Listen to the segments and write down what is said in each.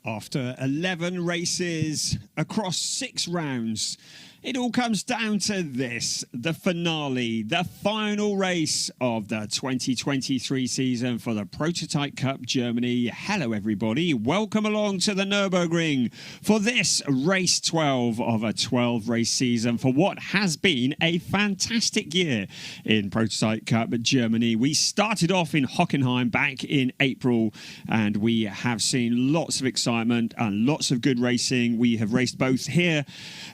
After 11 races across 6 rounds, it all comes down to this, the finale, the final race of the 2023 season for the Prototype Cup Germany. Hello everybody, welcome along to the Nürburgring for this race 12 of a 12 race season for what has been a fantastic year in Prototype Cup Germany. We started off in Hockenheim back in April and we have seen lots of excitement and lots of good racing. We have raced both here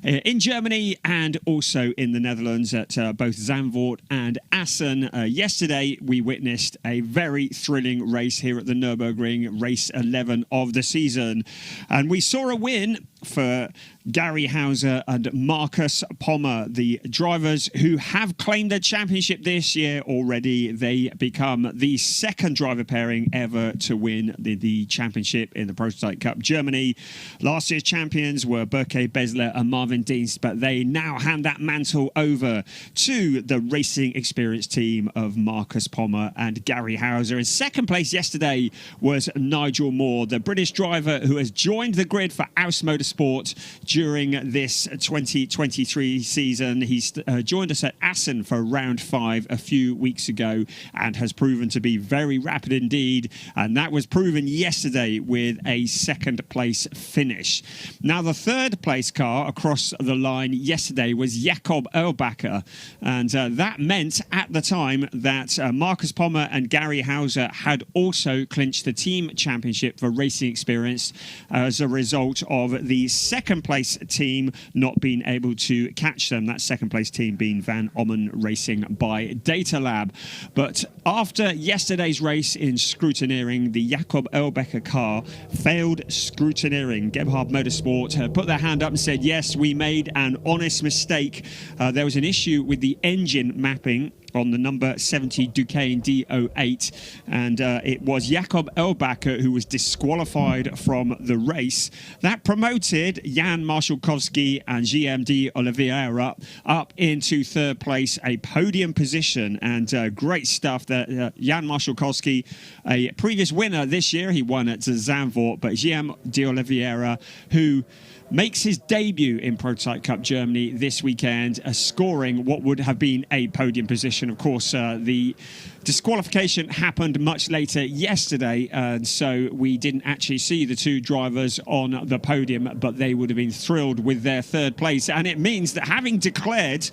in Germany and also in the Netherlands at both Zandvoort and Assen. Yesterday, we witnessed a very thrilling race here at the Nürburgring, race 11 of the season. And we saw a win for Gary Hauser and Marcus Pommer, the drivers who have claimed the championship this year already. They become the second driver pairing ever to win the championship in the Prototype Cup Germany. Last year's champions were Berke Besler and Marvin Dienst, but they now hand that mantle over to the racing experience team of Marcus Pommer and Gary Hauser. In second place yesterday was Nigel Moore, the British driver who has joined the grid for ADAC Motorsport during this 2023 season. He's joined us at Assen for round 5 a few weeks ago and has proven to be very rapid indeed, and that was proven yesterday with a second place finish. Now the third place car across the line yesterday was Jakob Erlbacher, and that meant at the time that Marcus Pommer and Gary Hauser had also clinched the team championship for racing experience as a result of the second place team not being able to catch them. That second place team being Van Ommen Racing by Data Lab. But after yesterday's race in scrutineering, the Jakob Erlbacher car failed scrutineering. Gebhard Motorsport put their hand up and said, yes, we made an honest mistake. There was an issue with the engine mapping on the number 70 Duquesne D08, and it was Jakob Erlbacher who was disqualified from the race. That promoted Jan Marszalkowski and GMD Oliveira up into third place, a podium position, and great stuff that Jan Marszalkowski, a previous winner this year, he won at Zandvoort, but GMD Oliveira, who makes his debut in Prototype Cup Germany this weekend, scoring what would have been a podium position. Of course, the disqualification happened much later yesterday, and so we didn't actually see the two drivers on the podium, but they would have been thrilled with their third place. And it means that having declared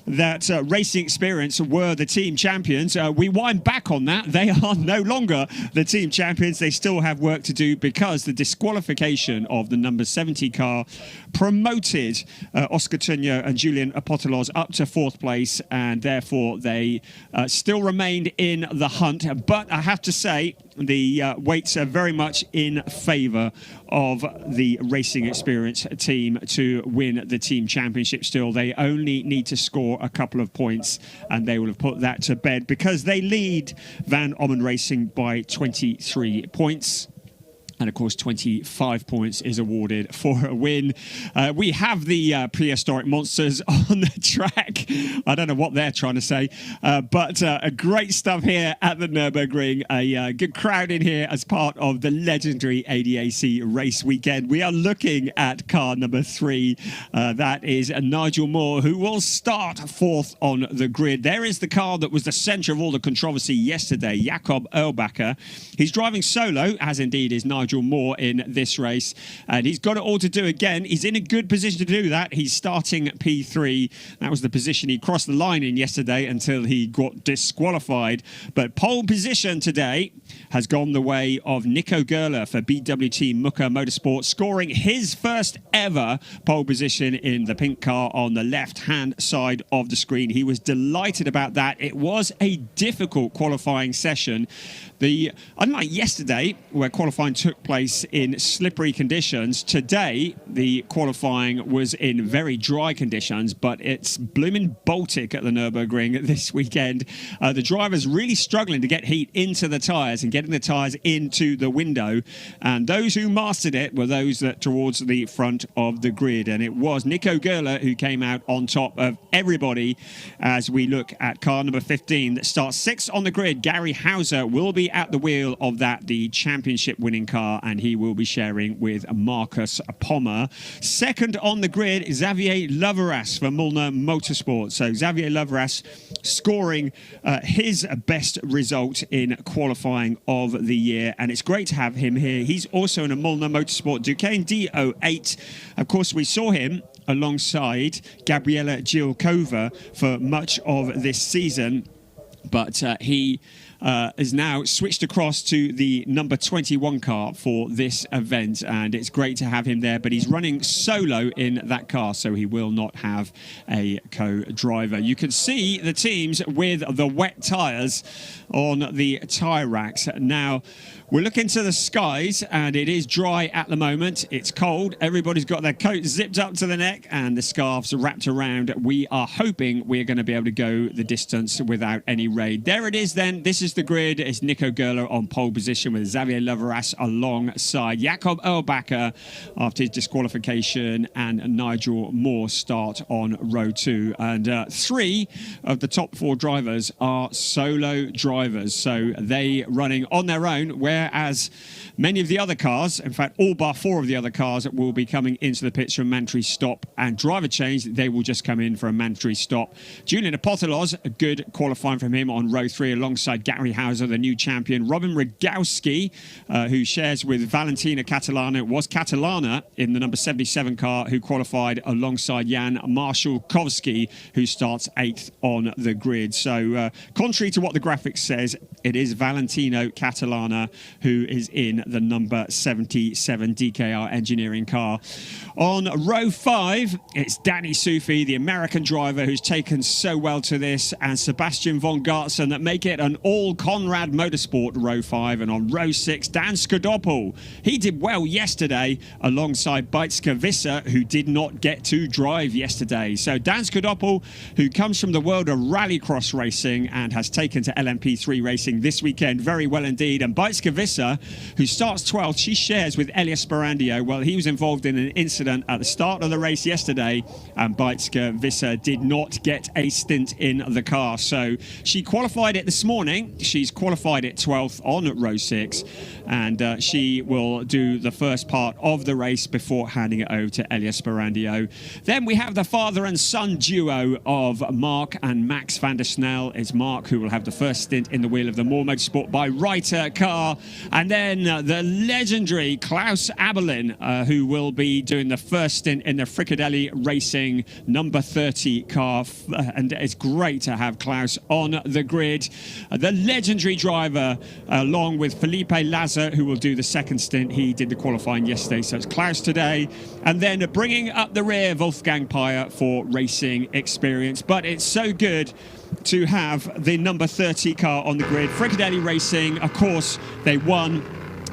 that Racing Experience were the team champions, we wind back on that. They are no longer the team champions. They still have work to do because the disqualification of the number 70 car promoted Oscar Tunyo and Julian Apotelos up to fourth place, and therefore they still remained in the hunt. But I have to say, the weights are very much in favour of the Racing Experience team to win the team championship still. They only need to score a couple of points and they will have put that to bed because they lead Van Ommen Racing by 23 points. And of course, 25 points is awarded for a win. We have the prehistoric monsters on the track. I don't know what they're trying to say, but great stuff here at the Nürburgring. A good crowd in here as part of the legendary ADAC race weekend. We are looking at car number 3. That is Nigel Moore, who will start fourth on the grid. There is the car that was the centre of all the controversy yesterday, Jakob Erlbacher. He's driving solo, as indeed is Nigel Moore in this race, and he's got it all to do again. He's in a good position to do that. He's starting P3. That was the position he crossed the line in yesterday until he got disqualified. But pole position today has gone the way of Nico Gerler for BWT Mucker Motorsport, scoring his first ever pole position in the pink car on the left-hand side of the screen. He was delighted about that. It was a difficult qualifying session. Unlike yesterday, where qualifying took place in slippery conditions, today the qualifying was in very dry conditions, but it's blooming Baltic at the Nürburgring this weekend. The drivers really struggling to get heat into the tyres and getting the tyres into the window, and those who mastered it were those that towards the front of the grid, and it was Nico Gerler who came out on top of everybody. As we look at car number 15 that starts 6th on the grid, Gary Hauser will be at the wheel of that, the championship winning car. car, and he will be sharing with Marcus Pommer. Second on the grid, Xavier Loveras for Mulner Motorsports. So Xavier Loveras scoring his best result in qualifying of the year, and it's great to have him here. He's also in a Mulner Motorsport Duqueine D08. Of course, we saw him alongside Gabriela Gilkova for much of this season, but he is now switched across to the number 21 car for this event, and it's great to have him there, but he's running solo in that car, so he will not have a co-driver. You can see the teams with the wet tyres on the tyre racks. Now, we're looking to the skies, and it is dry at the moment. It's cold. Everybody's got their coat zipped up to the neck and the scarves wrapped around. We are hoping we're going to be able to go the distance without any rain. There it is then. This is the grid. It's Nico Gerler on pole position with Xavier Loveras alongside Jakob Erlbacher after his disqualification, and Nigel Moore start on row 2. And 3 of the top 4 drivers are solo drivers, so they running on their own, whereas many of the other cars, in fact all bar 4 of the other cars, will be coming into the pits for a mandatory stop and driver change. They will just come in for a mandatory stop. Julian Apotelos, a good qualifying from him on row 3 alongside Gary Hauser, the new champion. Robin Rogowski, who shares with Valentina Catalana, was Catalana in the number 77 car, who qualified alongside Jan Marszalkowski, who starts 8th on the grid. So contrary to what the graphics says, it is Valentino Catalana who is in the number 77 DKR engineering car. On row 5, it's Danny Sufi, the American driver who's taken so well to this, and Sebastian von Gartzen that make it an all Conrad Motorsport row 5. And on row 6, Dan Skudopol. He did well yesterday alongside Beitske Visser, who did not get to drive yesterday. So Dan Skudopol, who comes from the world of rallycross racing and has taken to LMP3 racing this weekend very well indeed. And Beitske Visser, who starts 12th, she shares with Elias Sparandio. Well, he was involved in an incident at the start of the race yesterday, and Beitske Visser did not get a stint in the car. So she qualified it this morning. She's qualified it 12th on row 6, and she will do the first part of the race before handing it over to Elias Sparandio. Then we have the father and son duo of Mark and Max van der Snel. It's Mark who will have the first stint in the wheel of the Moore Motorsport by Reiter car, and then the legendary Klaus Abelin, who will be doing the first stint in the Fricadelli Racing number 30 car, and it's great to have Klaus on the grid. The legendary driver, along with Felipe Laza, who will do the second stint. He did the qualifying yesterday, so it's Klaus today. And then bringing up the rear, Wolfgang Peyer for racing experience. But it's so good to have the number 30 car on the grid. Fricadelli Racing, of course, they won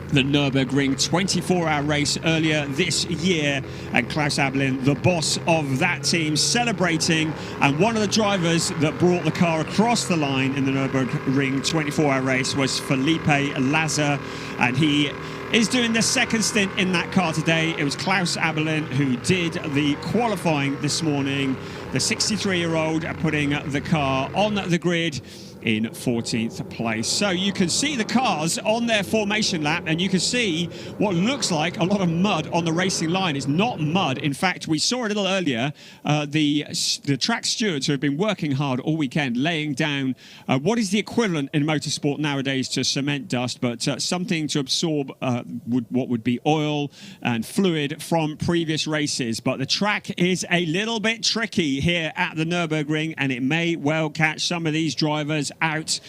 the Nürburgring 24-hour race earlier this year, and Klaus Abelin, the boss of that team, celebrating. And one of the drivers that brought the car across the line in the Nürburgring 24-hour race was Felipe Laza, and he is doing the second stint in that car today. It was Klaus Abelin who did the qualifying this morning, the 63-year-old putting the car on the grid in 14th place. So you can see the cars on their formation lap, and you can see what looks like a lot of mud on the racing line. It's not mud. In fact, we saw a little earlier the track stewards who have been working hard all weekend laying down what is the equivalent in motorsport nowadays to cement dust, but something to absorb what would be oil and fluid from previous races. But the track is a little bit tricky here at the Nürburgring, and it may well catch some of these drivers out.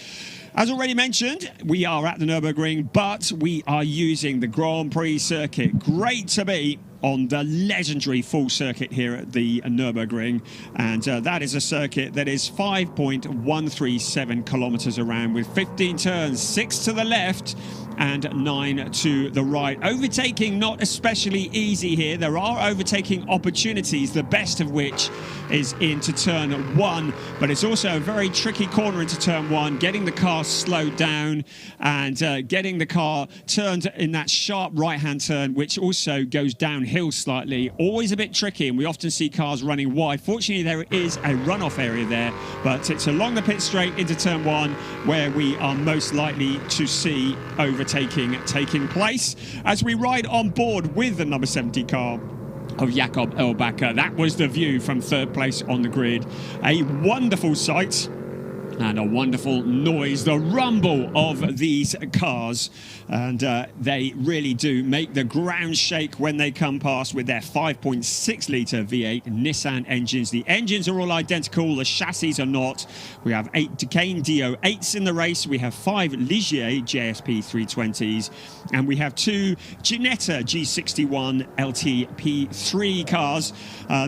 As already mentioned, we are at the Nürburgring, but we are using the Grand Prix circuit. Great to be on the legendary full circuit here at the Nürburgring, and that is a circuit that is 5.137 kilometers around, with 15 turns, 6 to the left and 9 to the right. Overtaking not especially easy here. There are overtaking opportunities, the best of which is into turn 1, but it's also a very tricky corner into turn 1, getting the car slowed down and getting the car turned in that sharp right-hand turn, which also goes downhill hills slightly, always a bit tricky, and we often see cars running wide. Fortunately, there is a runoff area there, but it's along the pit straight into turn 1 where we are most likely to see overtaking taking place as we ride on board with the number 70 car of Jakob Eulbacher. That was the view from third place on the grid. A wonderful sight and a wonderful noise, the rumble of these cars, and they really do make the ground shake when they come past with their 5.6 litre V8 Nissan engines. The engines are all identical, the chassis are not. We have 8 Ducane DO8s in the race, we have 5 Ligier JSP 320s, and we have 2 Ginetta G61 LTP3 cars.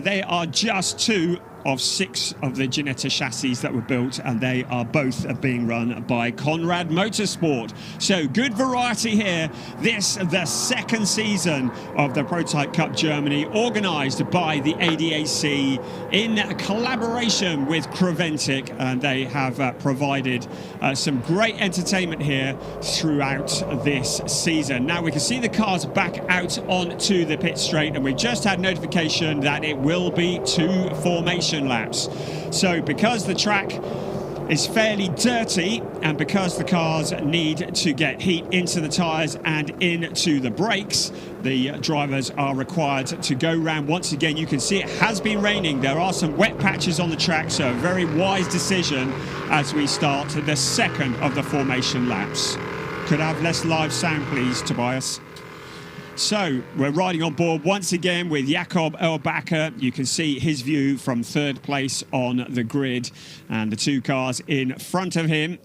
They are just 2 of 6 of the Ginetta chassis that were built, and they are both being run by Conrad Motorsport. So good variety here. This, the second season of the Prototype Cup Germany, organised by the ADAC in collaboration with Creventic, and they have provided some great entertainment here throughout this season. Now we can see the cars back out onto the pit straight, and we've just had notification that it will be 2 formation laps. So because the track is fairly dirty, and because the cars need to get heat into the tyres and into the brakes, the drivers are required to go round once again. You can see it has been raining. There are some wet patches on the track, so a very wise decision as we start the second of the formation laps. Could I have less live sound, please, Tobias? So we're riding on board once again with Jakob Eulbacher. You can see his view from third place on the grid and the 2 cars in front of him.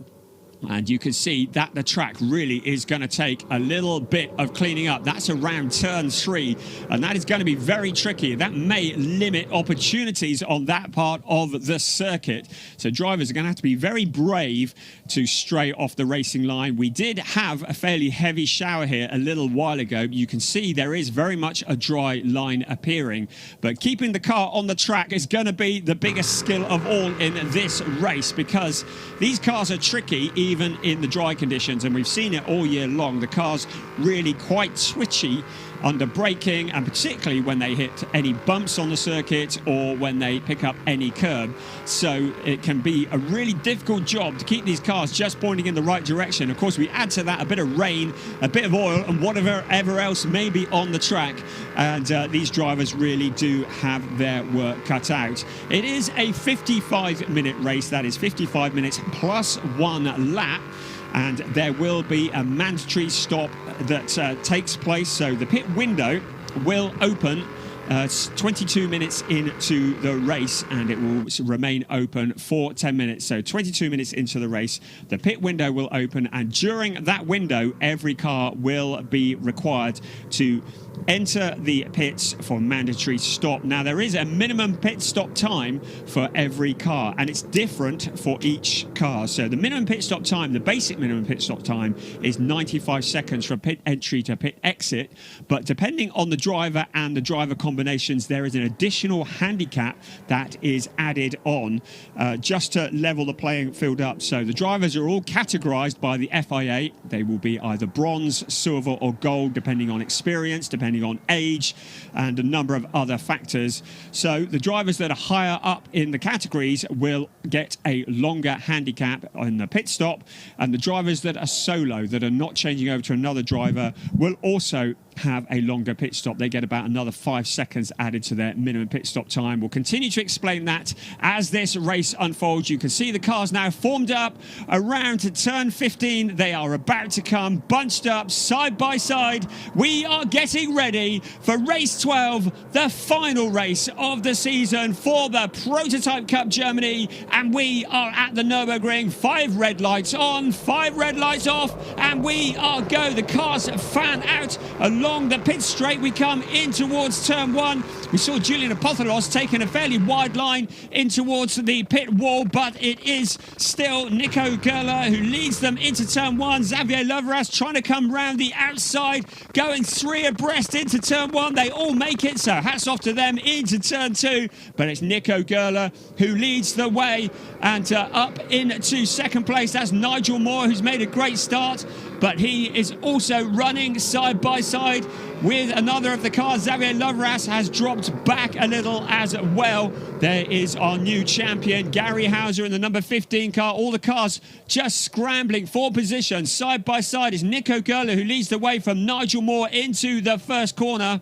And you can see that the track really is going to take a little bit of cleaning up. That's around turn 3, and that is going to be very tricky. That may limit opportunities on that part of the circuit. So drivers are going to have to be very brave to stray off the racing line. We did have a fairly heavy shower here a little while ago. You can see there is very much a dry line appearing, but keeping the car on the track is going to be the biggest skill of all in this race, because these cars are tricky even in the dry conditions, and we've seen it all year long. The car's really quite twitchy under braking, and particularly when they hit any bumps on the circuit or when they pick up any curb. So it can be a really difficult job to keep these cars just pointing in the right direction. Of course, we add to that a bit of rain, a bit of oil, and whatever else may be on the track, and these drivers really do have their work cut out. It is a 55-minute race. That is 55 minutes plus 1 lap. And there will be a mandatory stop that takes place. So the pit window will open 22 minutes into the race, and it will remain open for 10 minutes. So 22 minutes into the race, the pit window will open, and during that window, every car will be required to enter the pits for mandatory stop. Now, there is a minimum pit stop time for every car, and it's different for each car. So the minimum pit stop time, the basic minimum pit stop time, is 95 seconds from pit entry to pit exit. But depending on the driver and the driver combinations, there is an additional handicap that is added on just to level the playing field up. So the drivers are all categorized by the FIA. They will be either bronze, silver or gold, depending on experience, depending on age and a number of other factors. So the drivers that are higher up in the categories will get a longer handicap on the pit stop, and the drivers that are solo, that are not changing over to another driver, will also have a longer pit stop. They get about another 5 seconds added to their minimum pit stop time. We'll continue to explain that as this race unfolds. You can see the cars now formed up around to turn 15. They are about to come bunched up side by side. We are getting ready for race 12, the final race of the season for the Prototype Cup Germany, and we are at the Nürburgring. 5 red lights on, 5 red lights off, and we are go. The cars fan out along the pit straight. We come in towards turn 1. We saw Julian Apothelos taking a fairly wide line in towards the pit wall, but it is still Nico Gerler who leads them into turn 1. Xavier Loveras trying to come round the outside, going 3 abreast into turn 1. They all make it, so hats off to them into turn 2. But it's Nico Gerler who leads the way, and up into second place, that's Nigel Moore, who's made a great start, but he is also running side by side with another of the cars. Xavier Lovras has dropped back a little as well. There is our new champion, Gary Hauser, in the number 15 car. All the cars just scrambling for position. Side by side is Nico Gerler, who leads the way from Nigel Moore into the first corner.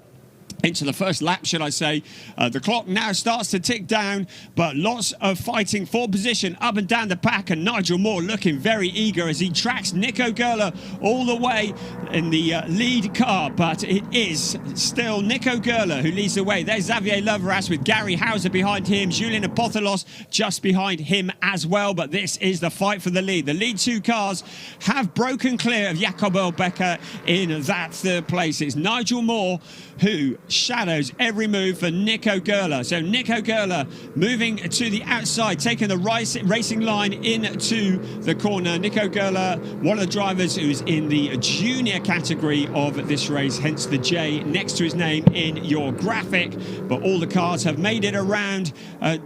Into the first lap, should I say. The clock now starts to tick down, but lots of fighting for position up and down the pack, and Nigel Moore looking very eager as he tracks Nico Gerler all the way in the lead car, but it is still Nico Gerler who leads the way. There's Xavier Lovras with Gary Hauser behind him, Julien Apotholos just behind him as well, but this is the fight for the lead. The lead two cars have broken clear of Jakob Becker in that third place. It's Nigel Moore who shadows every move for Nico Gerler. So Nico Gerler moving to the outside, taking the racing line into the corner. Nico Gerler, one of the drivers who's in the junior category of this race, hence the J next to his name in your graphic. But all the cars have made it around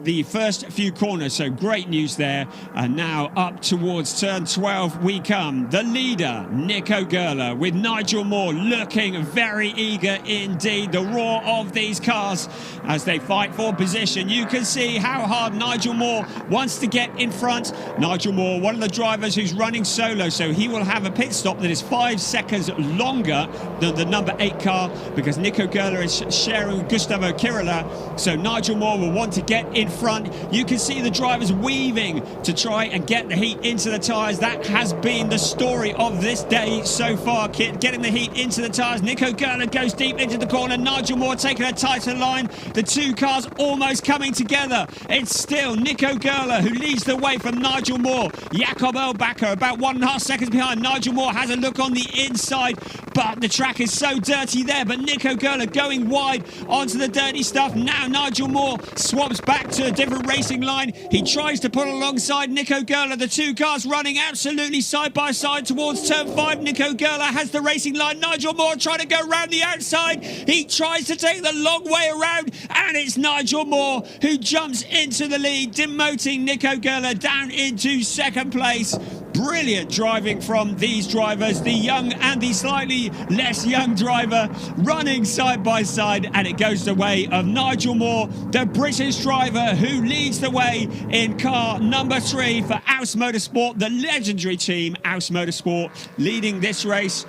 the first few corners, so great news there. And now up towards turn 12 we come. The leader, Nico Gerler, with Nigel Moore looking very eager indeed. The roar of these cars as they fight for position. You can see how hard Nigel Moore wants to get in front. Nigel Moore, one of the drivers who's running solo, so he will have a pit stop that is 5 seconds longer than the number 8 car, because Nico Gerler is sharing with Gustavo Kirila. So Nigel Moore will want to get in front. You can see the drivers weaving to try and get the heat into the tyres. That has been the story of this day so far, getting the heat into the tyres. Nico Gerler goes deep into the corner. Nigel Moore taking a tighter line. The two cars almost coming together. It's still Nico Gerler who leads the way from Nigel Moore. Jakob Becker about 1.5 seconds behind. Nigel Moore has a look on the inside, but the track is so dirty there. But Nico Gerler going wide onto the dirty stuff. Now Nigel Moore swaps back to a different racing line. He tries to pull alongside Nico Gerler. The two cars running absolutely side by side towards turn 5. Nico Gerler has the racing line. Nigel Moore trying to go round the outside. He tries to take the long way around, and it's Nigel Moore who jumps into the lead, demoting Nico Gerler down into second place. Brilliant driving from these drivers, the young and the slightly less young driver running side by side, and it goes the way of Nigel Moore, the British driver who leads the way in car number 3 for ADAC Motorsport, the legendary team ADAC Motorsport, leading this race.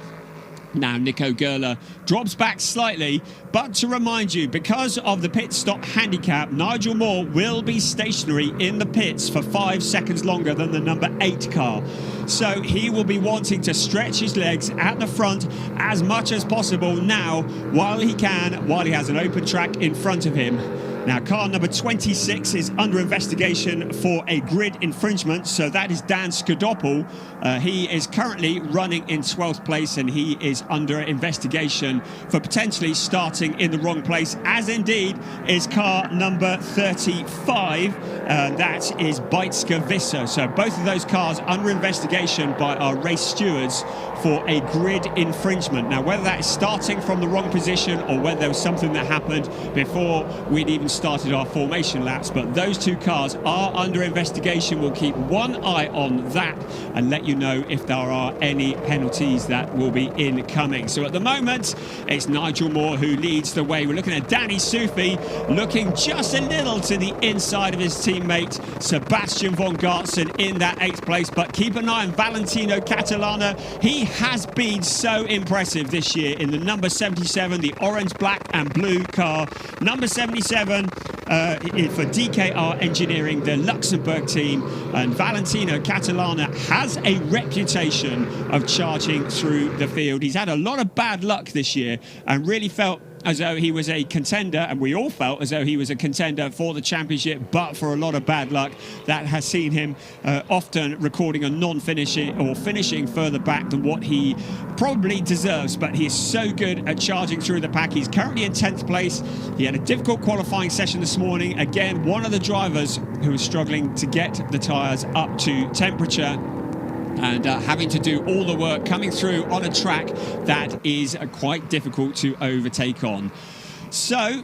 Now Nico Gerler drops back slightly, but to remind you, because of the pit stop handicap, Nigel Moore will be stationary in the pits for 5 seconds longer than the number 8 car. So he will be wanting to stretch his legs at the front as much as possible now while he can, while he has an open track in front of him. Now, car number 26 is under investigation for a grid infringement, so that is Dan Skadopoulos. He is currently running in 12th place, and he is under investigation for potentially starting in the wrong place, as indeed is car number 35. That is Beitske Visser. So both of those cars under investigation by our race stewards for a grid infringement. Now, whether that is starting from the wrong position or whether there was something that happened before we'd even started our formation laps, but those two cars are under investigation. We'll keep one eye on that and let you know if there are any penalties that will be incoming. So at the moment, it's Nigel Moore who leads the way. We're looking at Danny Sufi looking just a little to the inside of his teammate Sebastian von Gartzen in that 8th place, but keep an eye on Valentino Catalana. He has been so impressive this year in the number 77, the orange, black and blue car. Number 77 for DKR Engineering, the Luxembourg team, and Valentino Catalana has a reputation of charging through the field. He's had a lot of bad luck this year and really felt as though he was a contender, and we all felt as though he was a contender for the championship, but for a lot of bad luck that has seen him often recording a non-finishing or finishing further back than what he probably deserves. But he is so good at charging through the pack. He's currently in 10th place. He had a difficult qualifying session this morning. Again, one of the drivers who is struggling to get the tyres up to temperature and having to do all the work coming through on a track that is quite difficult to overtake on. So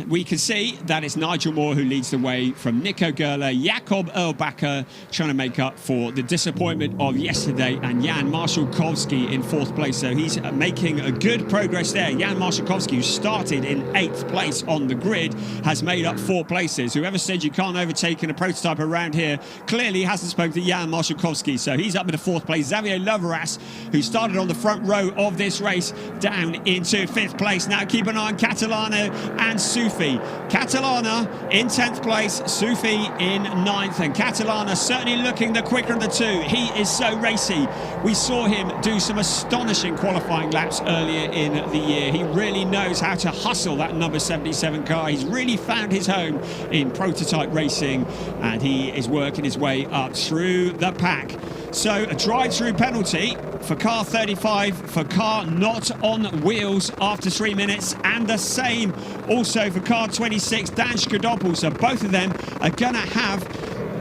we can see that it's Nigel Moore who leads the way from Nico Gerler, Jakob Erlbacher trying to make up for the disappointment of yesterday, and Jan Marszałkowski in 4th place. So he's making a good progress there. Jan Marszałkowski, who started in 8th place on the grid, has made up 4 places. Whoever said you can't overtake in a prototype around here clearly hasn't spoken to Jan Marszałkowski. So he's up in the 4th place. Xavier Loveras, who started on the front row of this race, down into 5th place. Now keep an eye on Catalano and Sufi. Catalana in 10th place, Sufi in 9th, and Catalana certainly looking the quicker of the two. He is so racy. We saw him do some astonishing qualifying laps earlier in the year. He really knows how to hustle that number 77 car. He's really found his home in prototype racing, and he is working his way up through the pack. So a drive-through penalty for car 35 for car not on wheels after 3 minutes, and the same also for car 26, Dan Skrdopol. So both of them are going to have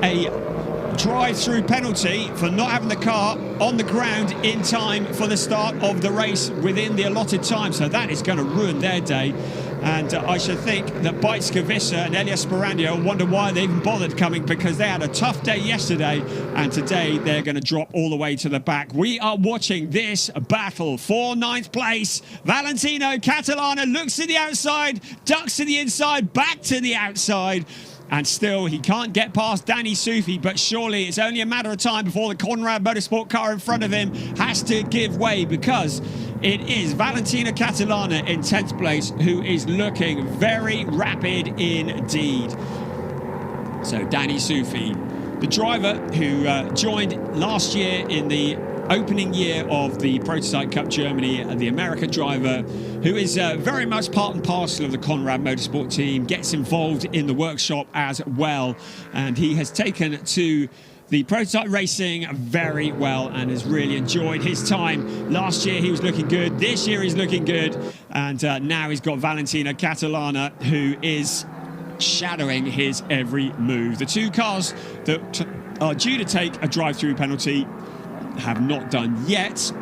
a drive-through penalty for not having the car on the ground in time for the start of the race within the allotted time. So that is going to ruin their day. And I should think that Beitske Visser and Elias Sporandio wonder why they even bothered coming, because they had a tough day yesterday, and today they're going to drop all the way to the back. We are watching this battle for 9th place. Valentino Catalana looks to the outside, ducks to the inside, back to the outside. And still, he can't get past Danny Sufi, but surely it's only a matter of time before the Conrad Motorsport car in front of him has to give way, because it is Valentino Catalana in 10th place who is looking very rapid indeed. So Danny Sufi, the driver who joined last year in the opening year of the Prototype Cup Germany, the American driver who is very much part and parcel of the Conrad Motorsport team, gets involved in the workshop as well, and he has taken to the prototype racing very well and has really enjoyed his time. Last year he was looking good, this year he's looking good, and now he's got Valentino Catalana who is shadowing his every move. The two cars that are due to take a drive-through penalty have not done yet,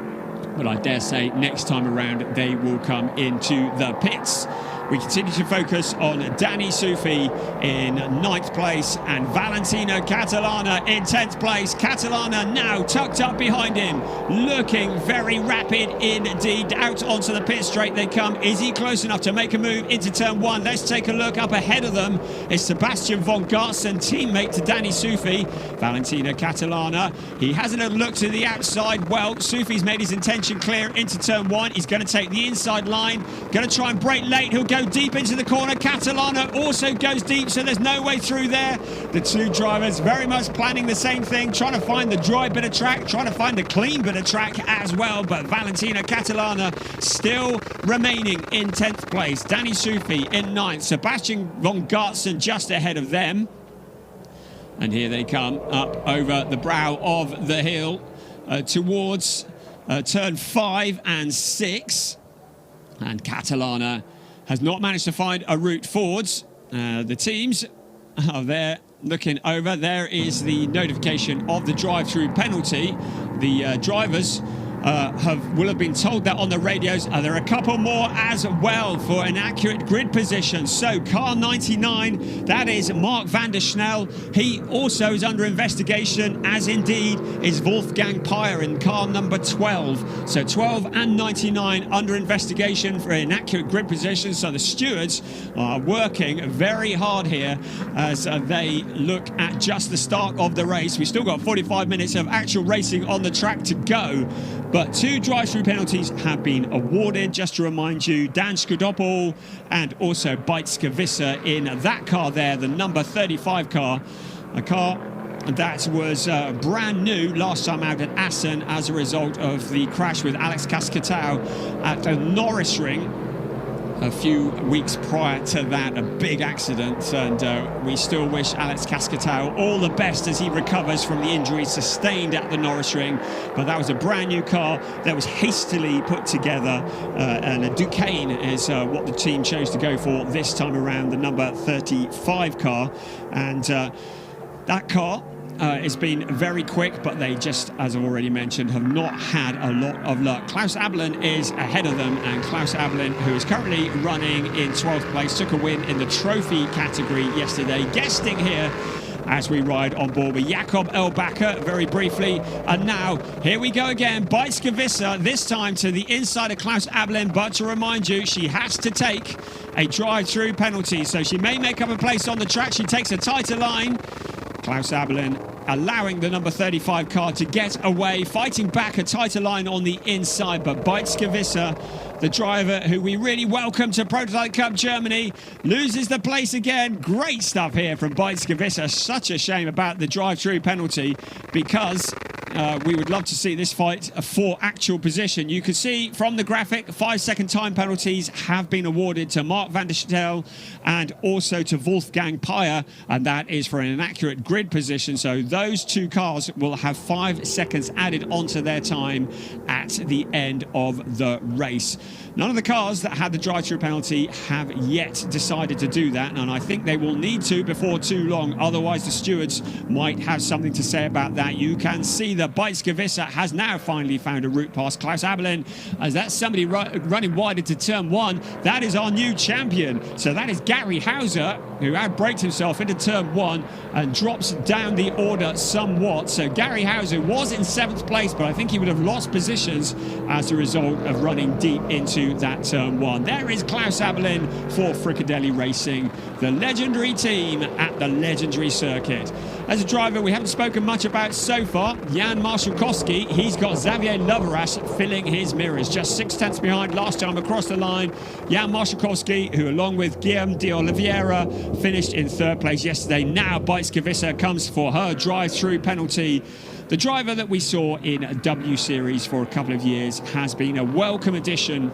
but I dare say next time around they will come into the pits. We continue to focus on Danny Sufi in 9th place and Valentino Catalana in 10th place. Catalana now tucked up behind him, looking very rapid indeed. Out onto the pit straight they come. Is he close enough to make a move into turn 1? Let's take a look. Up ahead of them is Sebastian von Gartzen, teammate to Danny Sufi. Valentino Catalana, he has a little look to the outside. Well, Sufi's made his intention clear into turn 1. He's going to take the inside line, going to try and brake late. He'll go deep into the corner. Catalana also goes deep, so there's no way through there. The two drivers very much planning the same thing, trying to find the dry bit of track, trying to find the clean bit of track as well, but Valentino Catalana still remaining in 10th place. Danny Sufi in 9th. Sebastian von Gartzen just ahead of them. And here they come up over the brow of the hill towards turn 5 and 6. And Catalana has not managed to find a route forwards. The teams are there looking over. There is the notification of the drive-through penalty. The drivers will have been told that on the radios. There are a couple more as well for an accurate grid position. So car 99, that is Mark van der Snel. He also is under investigation, as indeed is Wolfgang Peyer in car number 12. So 12 and 99 under investigation for inaccurate grid position. So the stewards are working very hard here as they look at just the start of the race. We've still got 45 minutes of actual racing on the track to go. But 2 drive-through penalties have been awarded. Just to remind you, Dan Skrdopol and also Beitske Visser in that car there, the number 35 car. A car that was brand new last time out at Assen as a result of the crash with Alex Cascatau at the Nürburgring a few weeks prior to that. A big accident, and we still wish Alex Cascatau all the best as he recovers from the injuries sustained at the Nürburgring. But that was a brand new car that was hastily put together, and a Duquesne is what the team chose to go for this time around, the number 35 car. And that car It's been very quick, but they just, as I've already mentioned, have not had a lot of luck. Klaus Abelin is ahead of them, and Klaus Abelin, who is currently running in 12th place, took a win in the trophy category yesterday, guesting here as we ride on board with Jakob Elbacker very briefly. And now, here we go again. Bijtske this time to the inside of Klaus Abelin, but to remind you, she has to take a drive-through penalty, so she may make up a place on the track. She takes a tighter line. Klaus Abelin allowing the number 35 car to get away, fighting back a tighter line on the inside, but Bijtske, the driver who we really welcome to Prototype Cup Germany, loses the place again. Great stuff here from Bijtske. Such a shame about the drive-through penalty, because we would love to see this fight for actual position. You can see from the graphic, 5-second time penalties have been awarded to Mark van der Stel and also to Wolfgang Peyer, and that is for an inaccurate grid position. So those two cars will have 5 seconds added onto their time at the end of the race. None of the cars that had the drive-through penalty have yet decided to do that, and I think they will need to before too long. Otherwise, the stewards might have something to say about that. You can see that Bijtske has now finally found a route past Klaus Abelin, as that's somebody running wide into turn 1. That is our new champion. So that is Gary Hauser, who outbraked himself into turn 1 and drops down the order somewhat. So Gary Hauser was in 7th place, but I think he would have lost positions as a result of running deep into that turn 1. There is Klaus Abelin for Fricadelli Racing, the legendary team at the legendary circuit. As a driver we haven't spoken much about so far, Jan Marszalkowski, he's got Xavier Loveras filling his mirrors, just 6 tenths behind last time across the line. Jan Marszalkowski, who along with Guillaume de Oliveira finished in 3rd place yesterday. Now Bijtske comes for her drive-through penalty. The driver that we saw in W Series for a couple of years has been a welcome addition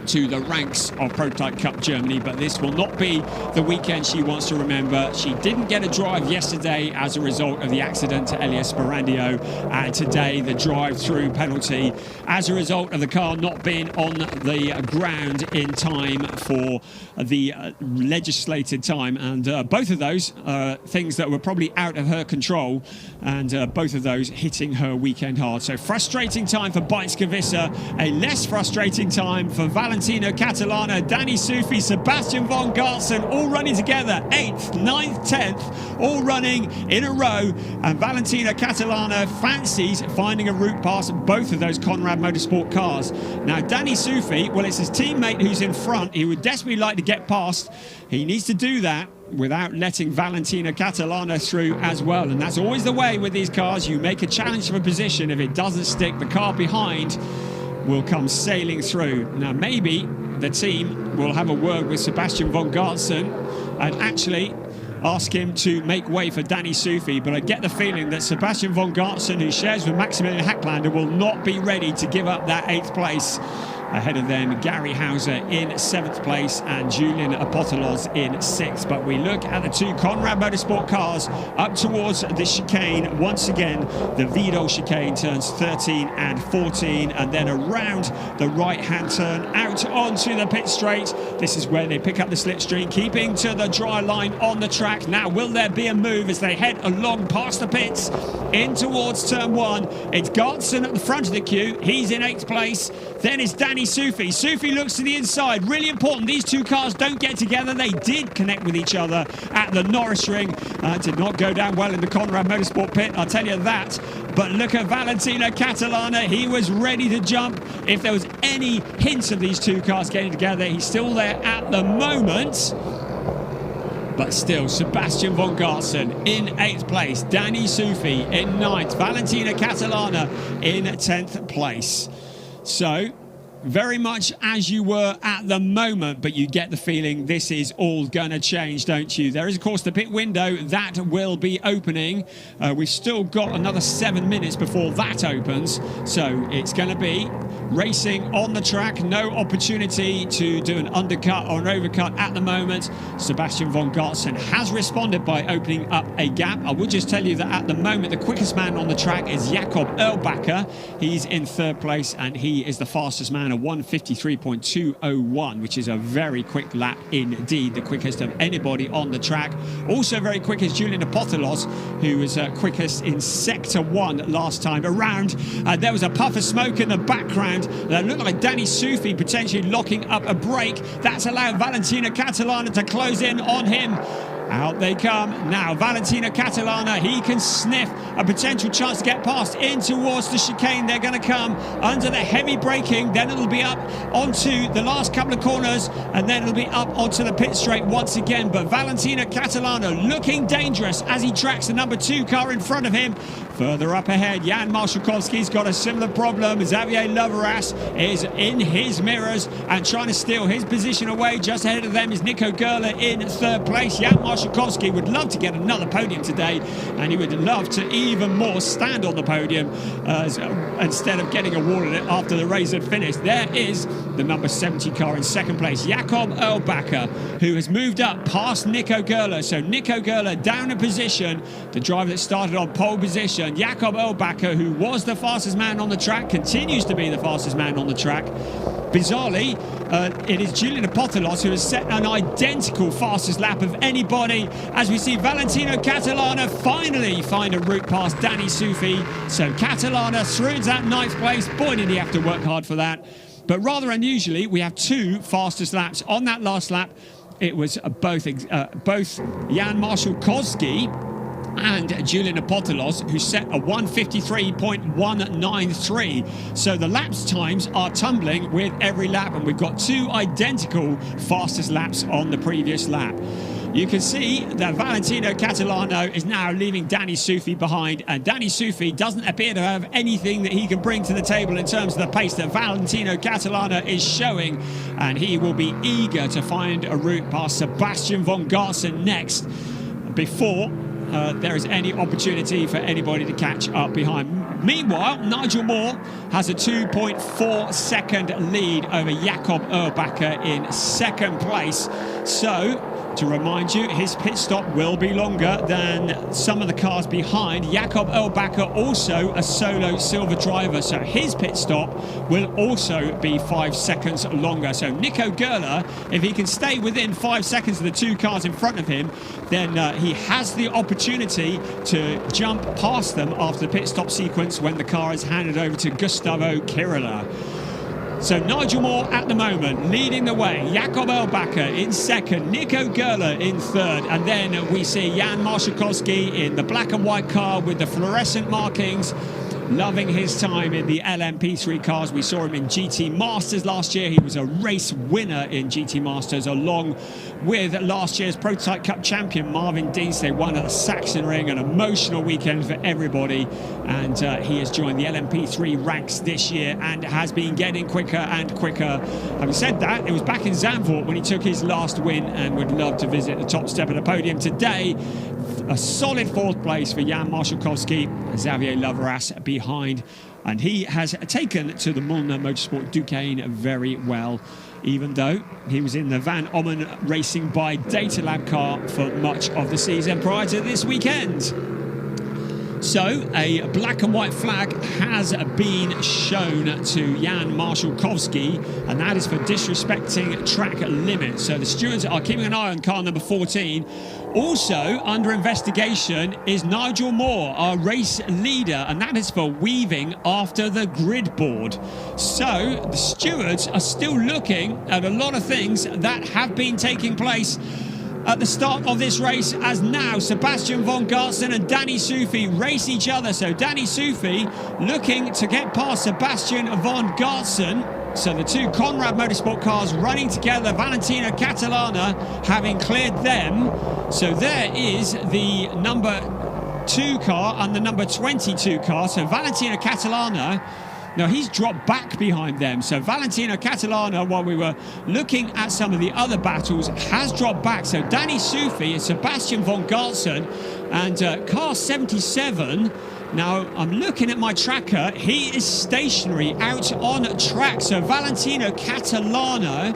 to the ranks of Prototype Cup Germany, but this will not be the weekend she wants to remember. She didn't get a drive yesterday as a result of the accident to Elias Sparandio, and today the drive-through penalty as a result of the car not being on the ground in time for the legislated time, and both of those things that were probably out of her control, and both of those hitting her weekend hard. So frustrating time for Bijtske, a less frustrating time for Valentina Catalana, Danny Sufi, Sebastian von Gartzen, all running together, 8th, 9th, 10th, all running in a row, and Valentina Catalana fancies finding a route past both of those Conrad Motorsport cars. Now Danny Sufi, well, it's his teammate who's in front. He would desperately like to get past. He needs to do that without letting Valentina Catalana through as well, and that's always the way with these cars. You make a challenge for a position. If it doesn't stick, the car behind will come sailing through. Now maybe the team will have a word with Sebastian von Gartzen and actually ask him to make way for Danny Sufi, but I get the feeling that Sebastian von Gartzen, who shares with Maximilian Hacklander, will not be ready to give up that 8th place. Ahead of them, Gary Hauser in 7th place and Julian Apostolos in 6th. But we look at the two Conrad Motorsport cars up towards the chicane. Once again, the Vidal chicane turns 13 and 14, and then around the right-hand turn out onto the pit straight. This is where they pick up the slipstream, keeping to the dry line on the track. Now, will there be a move as they head along past the pits in towards turn 1? It's Gartzen at the front of the queue. He's in 8th place. Then it's Danny Sufi. Sufi looks to the inside. Really important. These two cars don't get together. They did connect with each other at the Nürburgring. Did not go down well in the Conrad Motorsport pit, I'll tell you that. But look at Valentina Catalana. He was ready to jump if there was any hint of these two cars getting together. He's still there at the moment. But still, Sebastian von Gartzen in 8th place. Danny Sufi in 9th. Valentina Catalana in 10th place. So, very much as you were at the moment, but you get the feeling this is all going to change, don't you? There is, of course, the pit window that will be opening. We've still got another 7 minutes before that opens, so it's going to be racing on the track. No opportunity to do an undercut or an overcut at the moment. Sebastian von Gartzen has responded by opening up a gap. I will just tell you that at the moment, the quickest man on the track is Jakob Erlbacher. He's in 3rd place, and he is the fastest man and a 1:53.201, which is a very quick lap indeed, the quickest of anybody on the track. Also very quick is Julian Apothelos, who was quickest in Sector 1 last time around. There was a puff of smoke in the background that looked like Danny Soufi potentially locking up a brake. That's allowed Valentino Catalana to close in on him. Out they come. Now, Valentino Catalana, he can sniff a potential chance to get past in towards the chicane. They're going to come under the heavy braking. Then it'll be up onto the last couple of corners, and then it'll be up onto the pit straight once again. But Valentino Catalana looking dangerous as he tracks the number 2 car in front of him. Further up ahead, Jan Marszałkowski's got a similar problem. Xavier Loveras is in his mirrors and trying to steal his position away. Just ahead of them is Nico Gerler in 3rd place. Jan Marszałkowski would love to get another podium today, and he would love to even more stand on the podium instead of getting awarded it after the race had finished. There is the number 70 car in 2nd place, Jakob Erlbacher, who has moved up past Nico Gerler. So Nico Gerler down a position, the driver that started on pole position. Jakob Erlbacher, who was the fastest man on the track, continues to be the fastest man on the track. Bizarrely, it is Julian Apothelos who has set an identical fastest lap of anybody, as we see Valentino Catalana finally find a route past Danny Soufi. So Catalana through to that 9th place. Boy, did he have to work hard for that. But rather unusually, we have 2 fastest laps. On that last lap, it was both Jan Marszałkowski and Julian Apothelos, who set a 1:53.193. So the laps times are tumbling with every lap, and we've got 2 identical fastest laps on the previous lap. You can see that Valentino Catalano is now leaving Danny Soufi behind, and Danny Soufi doesn't appear to have anything that he can bring to the table in terms of the pace that Valentino Catalana is showing, and he will be eager to find a route past Sebastian von Gartzen next before there is any opportunity for anybody to catch up behind. Meanwhile, Nigel Moore has a 2.4-second lead over Jakob Erlbacher in 2nd place. So, to remind you, his pit stop will be longer than some of the cars behind. Jakob Erlbacher, also a solo silver driver, so his pit stop will also be 5 seconds longer. So Nico Gerler, if he can stay within 5 seconds of the 2 cars in front of him, then he has the opportunity to jump past them after the pit stop sequence when the car is handed over to Gustavo Kirilla. So Nigel Moore at the moment leading the way, Jakob Erlbacher in 2nd, Nico Gerler in 3rd, and then we see Jan Marszałkowski in the black and white car with the fluorescent markings, loving his time in the LMP3 cars. We saw him in GT Masters last year. He was a race winner in GT Masters, along with last year's Prototype Cup champion Marvin Dees. They won at the Sachsenring, an emotional weekend for everybody, and he has joined the LMP3 ranks this year and has been getting quicker and quicker. Having said that, it was back in Zandvoort when he took his last win, and would love to visit the top step of the podium today. A solid 4th place for Jan Marszałkowski, Xavier Loveras behind, and he has taken to the Mulner Motorsport Duquesne very well, even though he was in the Van Ommen Racing by Data Lab car for much of the season prior to this weekend. So a black and white flag has been shown to Jan Marszałkowski, and that is for disrespecting track limits. So the stewards are keeping an eye on car number 14. Also under investigation is Nigel Moore, our race leader, and that is for weaving after the grid board. So the stewards are still looking at a lot of things that have been taking place at the start of this race, as now Sebastian von Gartzen and Danny Soufi race each other. So Danny Soufi looking to get past Sebastian von Gartzen. So the 2 Conrad Motorsport cars running together, Valentino Catalana having cleared them. So there is the number 2 car and the number 22 car. So Valentino Catalana, now he's dropped back behind them. So Valentino Catalana, while we were looking at some of the other battles, has dropped back. So Danny Soufi and Sebastian von Gartzen, and car 77. Now, I'm looking at my tracker. He is stationary out on track. So Valentino Catalana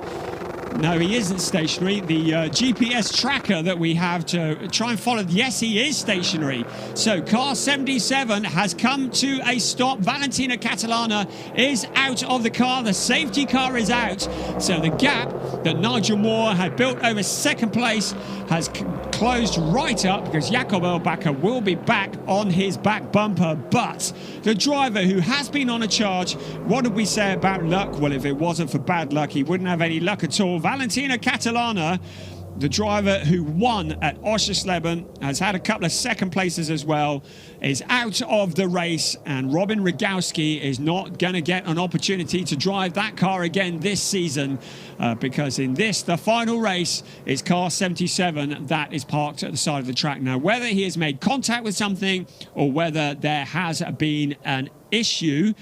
No, he isn't stationary. The GPS tracker that we have to try and follow, yes, he is stationary. So car 77 has come to a stop. Valentina Catalana is out of the car. The safety car is out. So the gap that Nigel Moore had built over second place has closed right up, because Jakob Elbacker will be back on his back bumper. But the driver who has been on a charge, what did we say about luck? Well, if it wasn't for bad luck, he wouldn't have any luck at all. Valentina Catalana, the driver who won at Oschersleben, has had a couple of second places as well, is out of the race, and Robin Rogowski is not going to get an opportunity to drive that car again this season, because in this, the final race, is car 77 that is parked at the side of the track. Now, whether he has made contact with something or whether there has been an issue,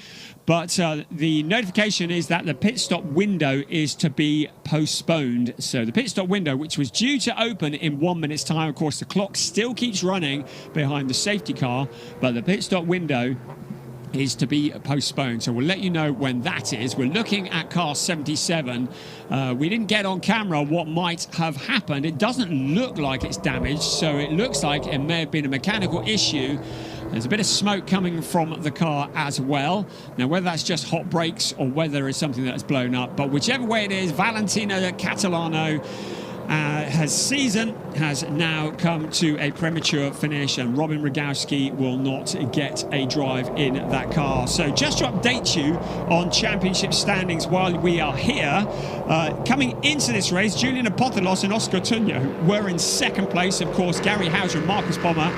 but the notification is that the pit stop window is to be postponed. So the pit stop window, which was due to open in 1 minute's time, of course the clock still keeps running behind the safety car, but the pit stop window is to be postponed. So we'll let you know when that is. We're looking at car 77. We didn't get on camera what might have happened. It doesn't look like it's damaged, so it looks like it may have been a mechanical issue. There's a bit of smoke coming from the car as well. Now, whether that's just hot brakes or whether it's something that's blown up, but whichever way it is, Valentina Catalano season has now come to a premature finish, and Robin Rogowski will not get a drive in that car. So just to update you on championship standings while we are here, coming into this race, Julian Apothelos and Oscar Tunyo were in second place. Of course, Gary Hauser and Marcus Pommer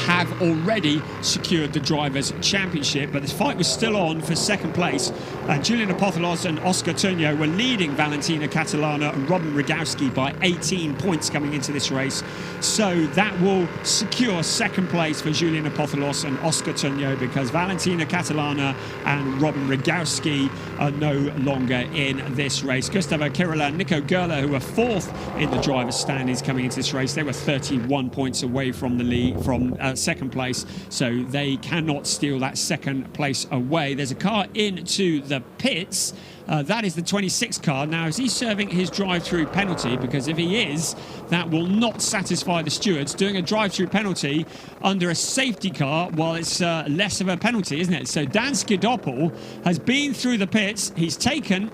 have already secured the Drivers' Championship, but this fight was still on for second place, and Julian Apothelos and Oscar Tunyo were leading Valentina Catalana and Robin Rogowski by 18 points coming into this race. So that will secure second place for Julian Apothelos and Oscar Tunyo, because Valentina Catalana and Robin Rogowski are no longer in this race. Gustavo Kirila and Nico Gerler, who were fourth in the Drivers' standings coming into this race, they were 31 points away from the lead, from second place, so they cannot steal that second place away. There's a car into the pits. That is the 26 car. Now, is he serving his drive-through penalty? Because if he is, that will not satisfy the stewards. Doing a drive-through penalty under a safety car, well, it's less of a penalty, isn't it? So Dan Skidopoulos has been through the pits. He's taken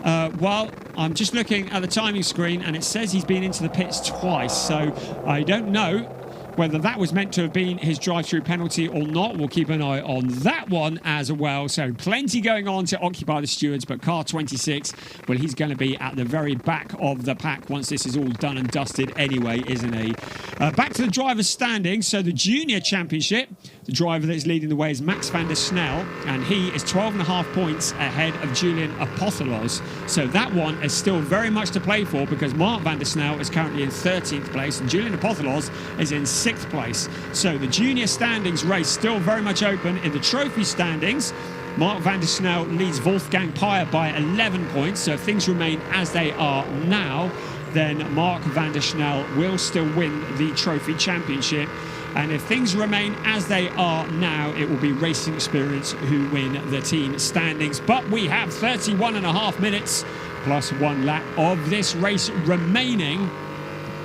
well, I'm just looking at the timing screen, and it says he's been into the pits twice, so I don't know whether that was meant to have been his drive-through penalty or not. We'll keep an eye on that one as well. So plenty going on to occupy the stewards, but car 26, well, he's going to be at the very back of the pack once this is all done and dusted anyway, isn't he? Back to the drivers' standings. So the junior championship, the driver that is leading the way is Max van der Snel, and he is 12.5 points ahead of Julian Apothelos. So that one is still very much to play for, because Mark van der Snel is currently in 13th place and Julian Apothelos is in 6th place. So the junior standings race still very much open. In the trophy standings, Mark van der Snel leads Wolfgang Peyer by 11 points. So if things remain as they are now, then Mark van der Snel will still win the trophy championship. And if things remain as they are now, it will be Racing Experience who win the team standings. But we have 31.5 minutes plus 1 lap of this race remaining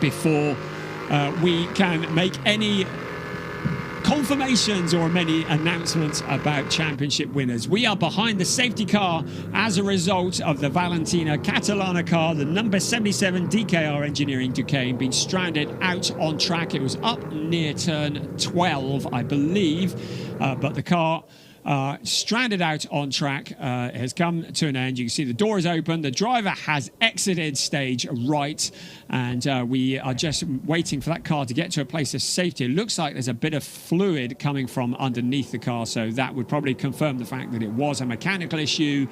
before we can make any confirmations or many announcements about championship winners. We are behind the safety car as a result of the Valentina Catalana car, the number 77 DKR Engineering Duquesne, being stranded out on track. It was up near turn 12, I believe, but the car stranded out on track has come to an end. You can see the door is open. The driver has exited stage right, and we are just waiting for that car to get to a place of safety. It looks like there's a bit of fluid coming from underneath the car, so that would probably confirm the fact that it was a mechanical issue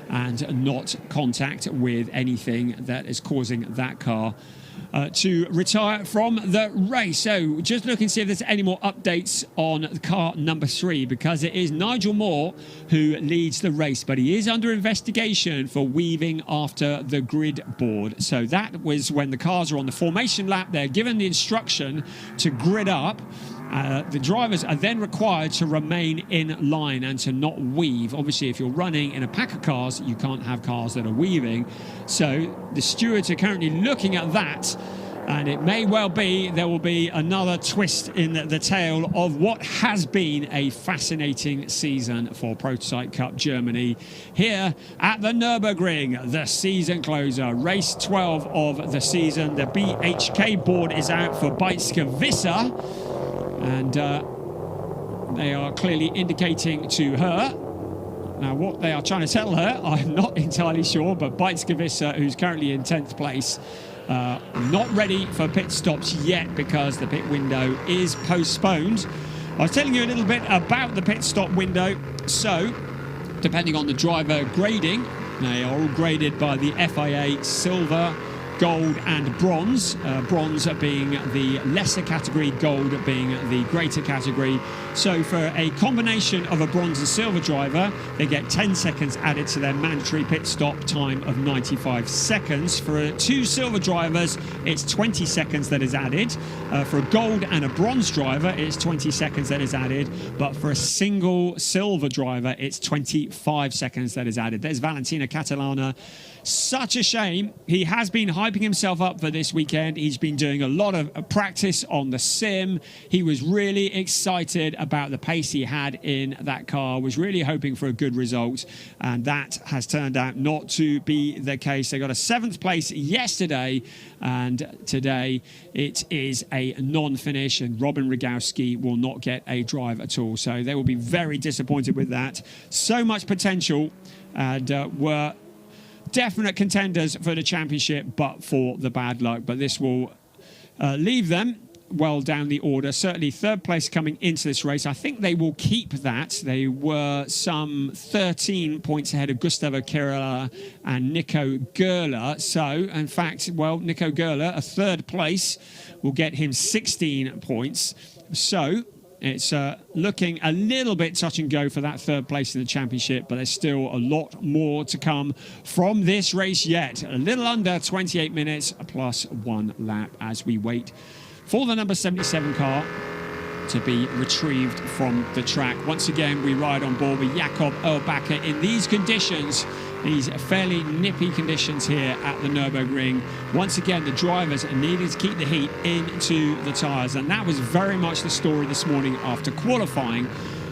and not contact with anything that is causing that car to retire from the race. So just looking to see if there's any more updates on car number 3, because it is Nigel Moore who leads the race, but he is under investigation for weaving after the grid board. So that was when the cars are on the formation lap. They're given the instruction to grid up, The drivers are then required to remain in line and to not weave. Obviously, if you're running in a pack of cars, you can't have cars that are weaving. So the stewards are currently looking at that, and it may well be there will be another twist in the tail of what has been a fascinating season for Prototype Cup Germany here at the Nürburgring, the season closer, race 12 of the season. The BHK board is out for Bikesgewisser, and they are clearly indicating to her. Now, what they are trying to tell her, I'm not entirely sure, but Bikesgewisser, who's currently in 10th place, not ready for pit stops yet because the pit window is postponed. I was telling you a little bit about the pit stop window. So, depending on the driver grading, they are all graded by the FIA silver, gold and bronze. Bronze being the lesser category, gold being the greater category. So for a combination of a bronze and silver driver, they get 10 seconds added to their mandatory pit stop time of 95 seconds. For two silver drivers, it's 20 seconds that is added. For a gold and a bronze driver, it's 20 seconds that is added. But for a single silver driver, it's 25 seconds that is added. There's Valentina Catalana. Such a shame. He has been hyping himself up for this weekend. He's been doing a lot of practice on the sim. He was really excited about the pace he had in that car, was really hoping for a good result, and that has turned out not to be the case. They got a 7th place yesterday, and today it is a non-finish, and Robin Rogowski will not get a drive at all. So they will be very disappointed with that. So much potential, and were definite contenders for the championship, but for the bad luck. But this will leave them well down the order. Certainly 3rd place coming into this race. I think they will keep that. They were some 13 points ahead of Gustavo Kirila and Nico Gerler. So, in fact, well, Nico Gerler, a 3rd place, will get him 16 points. So it's looking a little bit touch and go for that 3rd place in the championship, but there's still a lot more to come from this race yet. A little under 28 minutes plus 1 lap as we wait for the number 77 car to be retrieved from the track. Once again, we ride on board with Jakob Erlbacher in these conditions, these fairly nippy conditions here at the Nürburgring. Once again, the drivers needed to keep the heat into the tyres, and that was very much the story this morning after qualifying.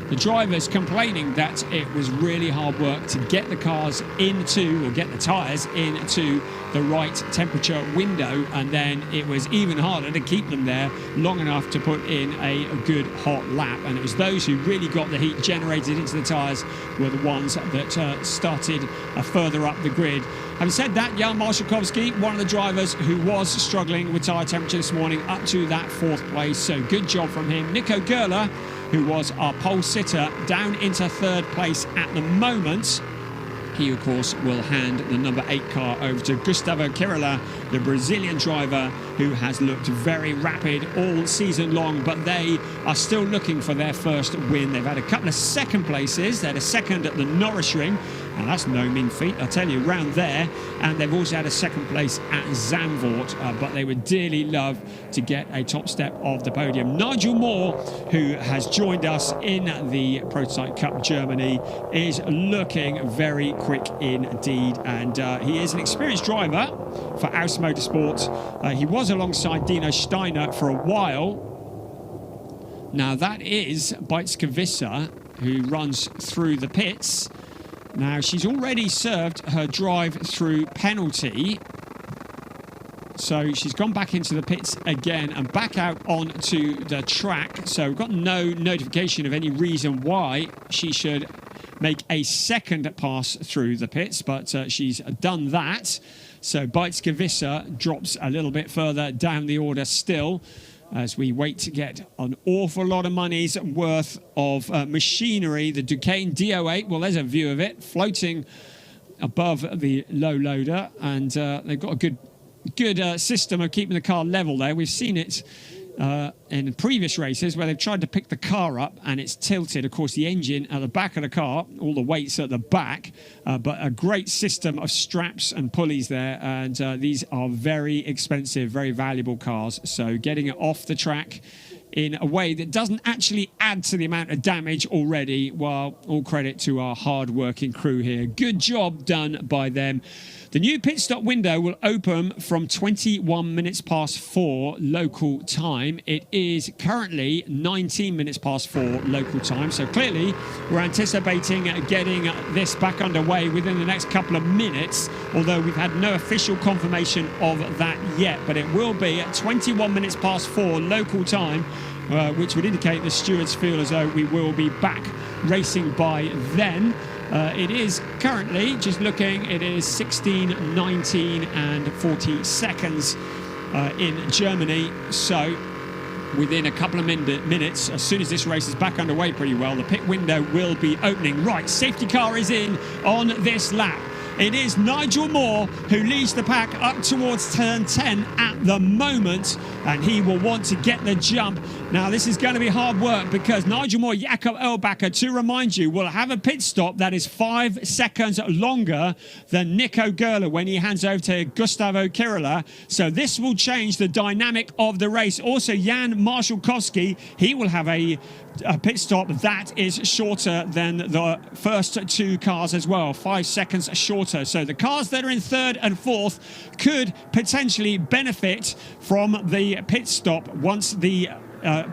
The drivers complaining that it was really hard work to get the cars into, or get the tyres into the right temperature window, and then it was even harder to keep them there long enough to put in a good hot lap. And it was those who really got the heat generated into the tyres were the ones that started further up the grid. Having said that, Jan Marszałkowski, one of the drivers who was struggling with tyre temperature this morning, up to that 4th place, so good job from him. Nico Gerler, who was our pole sitter, down into 3rd place at the moment. He, of course, will hand the number 8 car over to Gustavo Kirila, the Brazilian driver who has looked very rapid all season long, but they are still looking for their first win. They've had a couple of 2nd places. They had a 2nd at the Nürburgring, and that's no mean feat, I'll tell you, round there. And they've also had a 2nd place at Zandvoort, but they would dearly love to get a top step of the podium. Nigel Moore, who has joined us in the Prototype Cup Germany, is looking very quick indeed, and he is an experienced driver for ADAC Motorsport. He was alongside Dino Steiner for a while. Now that is Bikesgewisser, who runs through the pits. Now she's already served her drive-through penalty, so she's gone back into the pits again and back out onto the track. So we've got no notification of any reason why she should make a 2nd pass through the pits, but she's done that. So Bikesgewisser drops a little bit further down the order still, as we wait to get an awful lot of money's worth of machinery. The Duqueine D08, well, there's a view of it floating above the low loader, and they've got a good system of keeping the car level there. We've seen it in previous races where they've tried to pick the car up and it's tilted. Of course, the engine at the back of the car, all the weight's at the back, but a great system of straps and pulleys there, and these are very expensive, very valuable cars. So getting it off the track in a way that doesn't actually add to the amount of damage already. Well, all credit to our hard-working crew here. Good job done by them. The new pit stop window will open from 21 minutes past 4 local time. It is currently 19 minutes past 4 local time. So clearly, we're anticipating getting this back underway within the next couple of minutes, although we've had no official confirmation of that yet. But it will be at 21 minutes past 4 local time, which would indicate the stewards feel as though we will be back racing by then. It is currently, just looking, it is 16, 19 and 40 seconds in Germany. So within a couple of minutes, as soon as this race is back underway pretty well, the pit window will be opening. Right, safety car is in on this lap. It is Nigel Moore who leads the pack up towards turn 10 at the moment, and he will want to get the jump. Now, this is going to be hard work because Nigel Moore, Jakob Erlbacher, to remind you, will have a pit stop that is 5 seconds longer than Nico Gerler when he hands over to Gustavo Kirila. So this will change the dynamic of the race. Also, Jan Marszałkowski, he will have a pit stop that is shorter than the first two cars as well, 5 seconds shorter. So the cars that are in third and fourth could potentially benefit from the pit stop once the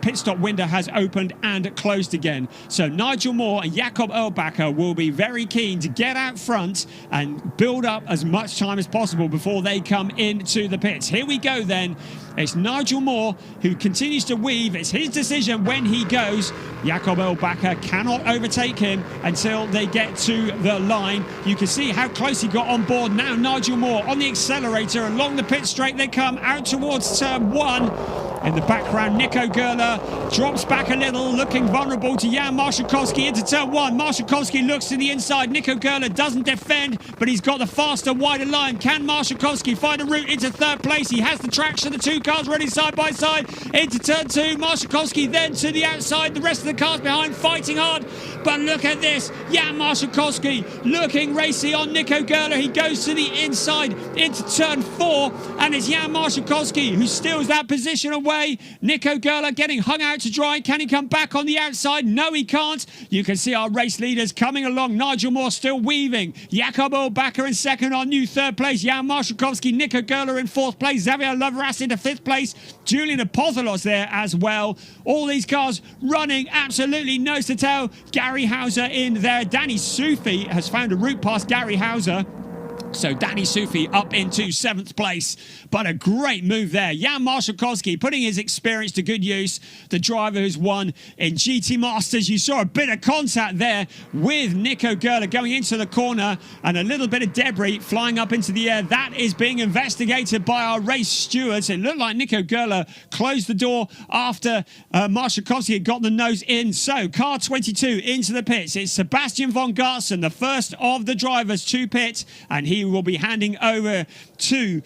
pit stop window has opened and closed again. So Nigel Moore and Jakob Erlbacher will be very keen to get out front and build up as much time as possible before they come into the pits. Here we go then. It's Nigel Moore who continues to weave. It's his decision when he goes. Jakob Erlbacher cannot overtake him until they get to the line. You can see how close he got on board. Now Nigel Moore on the accelerator along the pit straight. They come out towards turn 1. In the background, Nico Gerler drops back a little, looking vulnerable to Jan Marszałkowski into turn 1. Marszałkowski looks to the inside. Nico Gerler doesn't defend, but he's got the faster, wider line. Can Marszałkowski find a route into third place? He has the traction. The two cars running side by side into turn 2. Marszałkowski then to the outside. The rest of the cars behind fighting hard. But look at this. Jan Marszałkowski looking racy on Nico Gerler. He goes to the inside into turn 4. And it's Jan Marszałkowski who steals that position away. Nico Gerler getting hung out to dry. Can he come back on the outside? No, he can't. You can see our race leaders coming along. Nigel Moore still weaving. Jakob Erlbacher in second on new third place. Jan Marszałkowski, Nico Gerler in fourth place. Xavier Loveras into fifth place. Julian Apothelos there as well. All these cars running absolutely nose to tail. Gary Hauser in there. Danny Sufi has found a route past Gary Hauser. So Danny Sufi up into 7th place, but a great move there. Jan Marszałkowski putting his experience to good use. The driver who's won in GT Masters. You saw a bit of contact there with Nico Gerler going into the corner and a little bit of debris flying up into the air. That is being investigated by our race stewards. It looked like Nico Gerler closed the door after Marszałkowski had got the nose in. So car 22 into the pits. It's Sebastian von Gartzen, the first of the drivers to pit, and he will be handing over to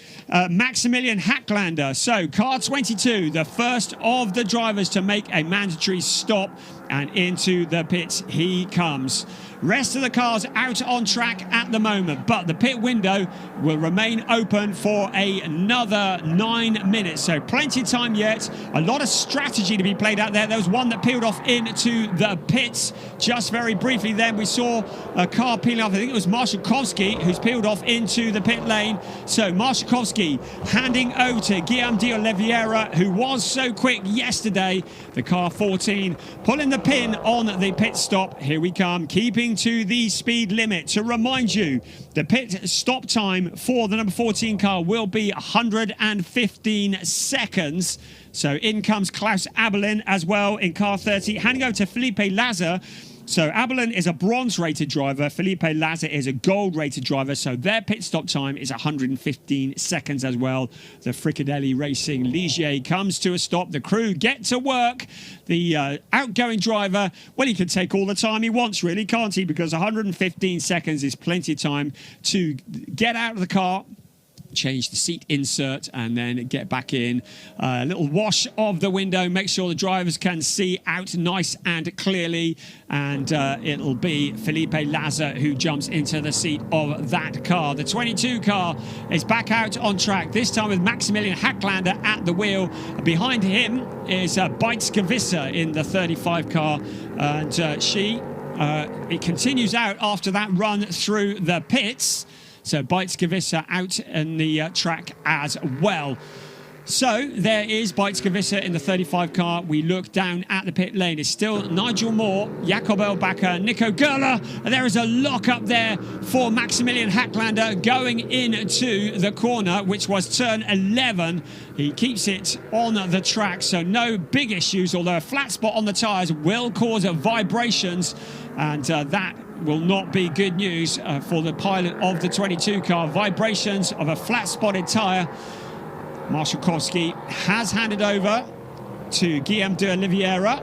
Maximilian Hacklander. So car 22, the first of the drivers to make a mandatory stop, and into the pits he comes. Rest of the cars out on track at the moment, but the pit window will remain open for another 9 minutes. So plenty of time yet. A lot of strategy to be played out there. There was one that peeled off into the pits just very briefly. Then we saw a car peeling off. I think it was Marszałkowski who's peeled off into the pit lane. So Marszałkowski handing over to Guillaume de Oliveira, who was so quick yesterday. The car 14 pulling the pin on the pit stop. Here we come, keeping to the speed limit. To remind you, the pit stop time for the number 14 car will be 115 seconds. So in comes Klaus Abelin as well in car 30, handing over to Felipe Laza. So Abelin is a bronze-rated driver. Felipe Laza is a gold-rated driver. So their pit stop time is 115 seconds as well. The Fricadelli Racing Ligier comes to a stop. The crew get to work. The outgoing driver, well, he can take all the time he wants, really, can't he? Because 115 seconds is plenty of time to get out of the car, change the seat insert and then get back in. A little wash of the window, make sure the drivers can see out nice and clearly, and it'll be Felipe Laza who jumps into the seat of that car. The 22 car is back out on track, this time with Maximilian Hacklander at the wheel. Behind him is Beitz Gewisser in the 35 car, and it continues out after that run through the pits. So Beitz Gewisser out in the track as well. So there is Beitz Gewisser in the 35 car. We look down at the pit lane. It's still Nigel Moore, Jakob Erlbacher, Nico Gerler. And there is a lock up there for Maximilian Hacklander going into the corner, which was turn 11. He keeps it on the track, so no big issues, although a flat spot on the tyres will cause vibrations, and that will not be good news for the pilot of the 22 car. Vibrations of a flat spotted tyre. Marszałkowski has handed over to Guillaume de Oliveira.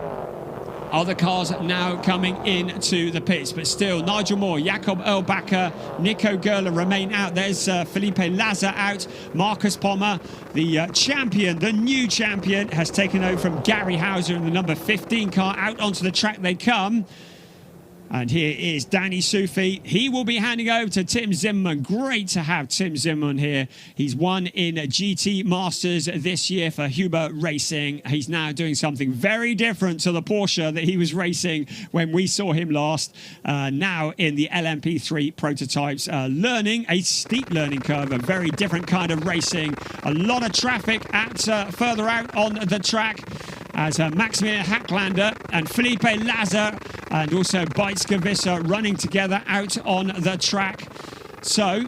Other cars now coming into the pits, but still Nigel Moore, Jakob Erlbacher, Nico Gerler remain out. There's Felipe Laza out. Marcus Pommer, the champion, the new champion, has taken over from Gary Hauser in the number 15 car. Out onto the track they come. And here is Danny Sufi. He will be handing over to Tim Zimmerman. Great to have Tim Zimmerman here. He's won in GT Masters this year for Huber Racing. He's now doing something very different to the Porsche that he was racing when we saw him last. Now in the LMP3 prototypes, learning a steep learning curve, a very different kind of racing. A lot of traffic at further out on the track, as Maximilian Hacklander and Felipe Laza and also Beitz Gewisser running together out on the track. So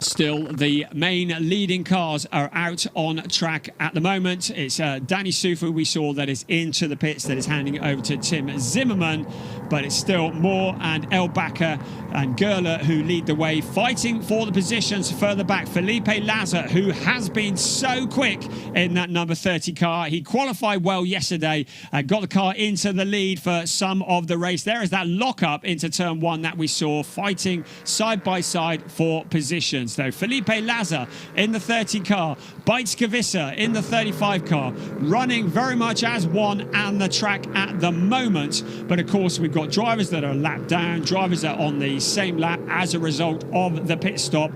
still the main leading cars are out on track at the moment. It's Danny Sufu we saw that is into the pits, that is handing over to Tim Zimmerman, but it's still Moore and Erlbacher and Gerler who lead the way, fighting for the positions further back. Felipe Laza, who has been so quick in that number 30 car. He qualified well yesterday, got the car into the lead for some of the race. There is that lock-up into turn 1 that we saw, fighting side by side for positions. Though Felipe Laza in the 30 car, Beitz Gewisser in the 35 car, running very much as one and the track at the moment. But of course, we've got drivers that are a lap down, drivers that are on the same lap as a result of the pit stop.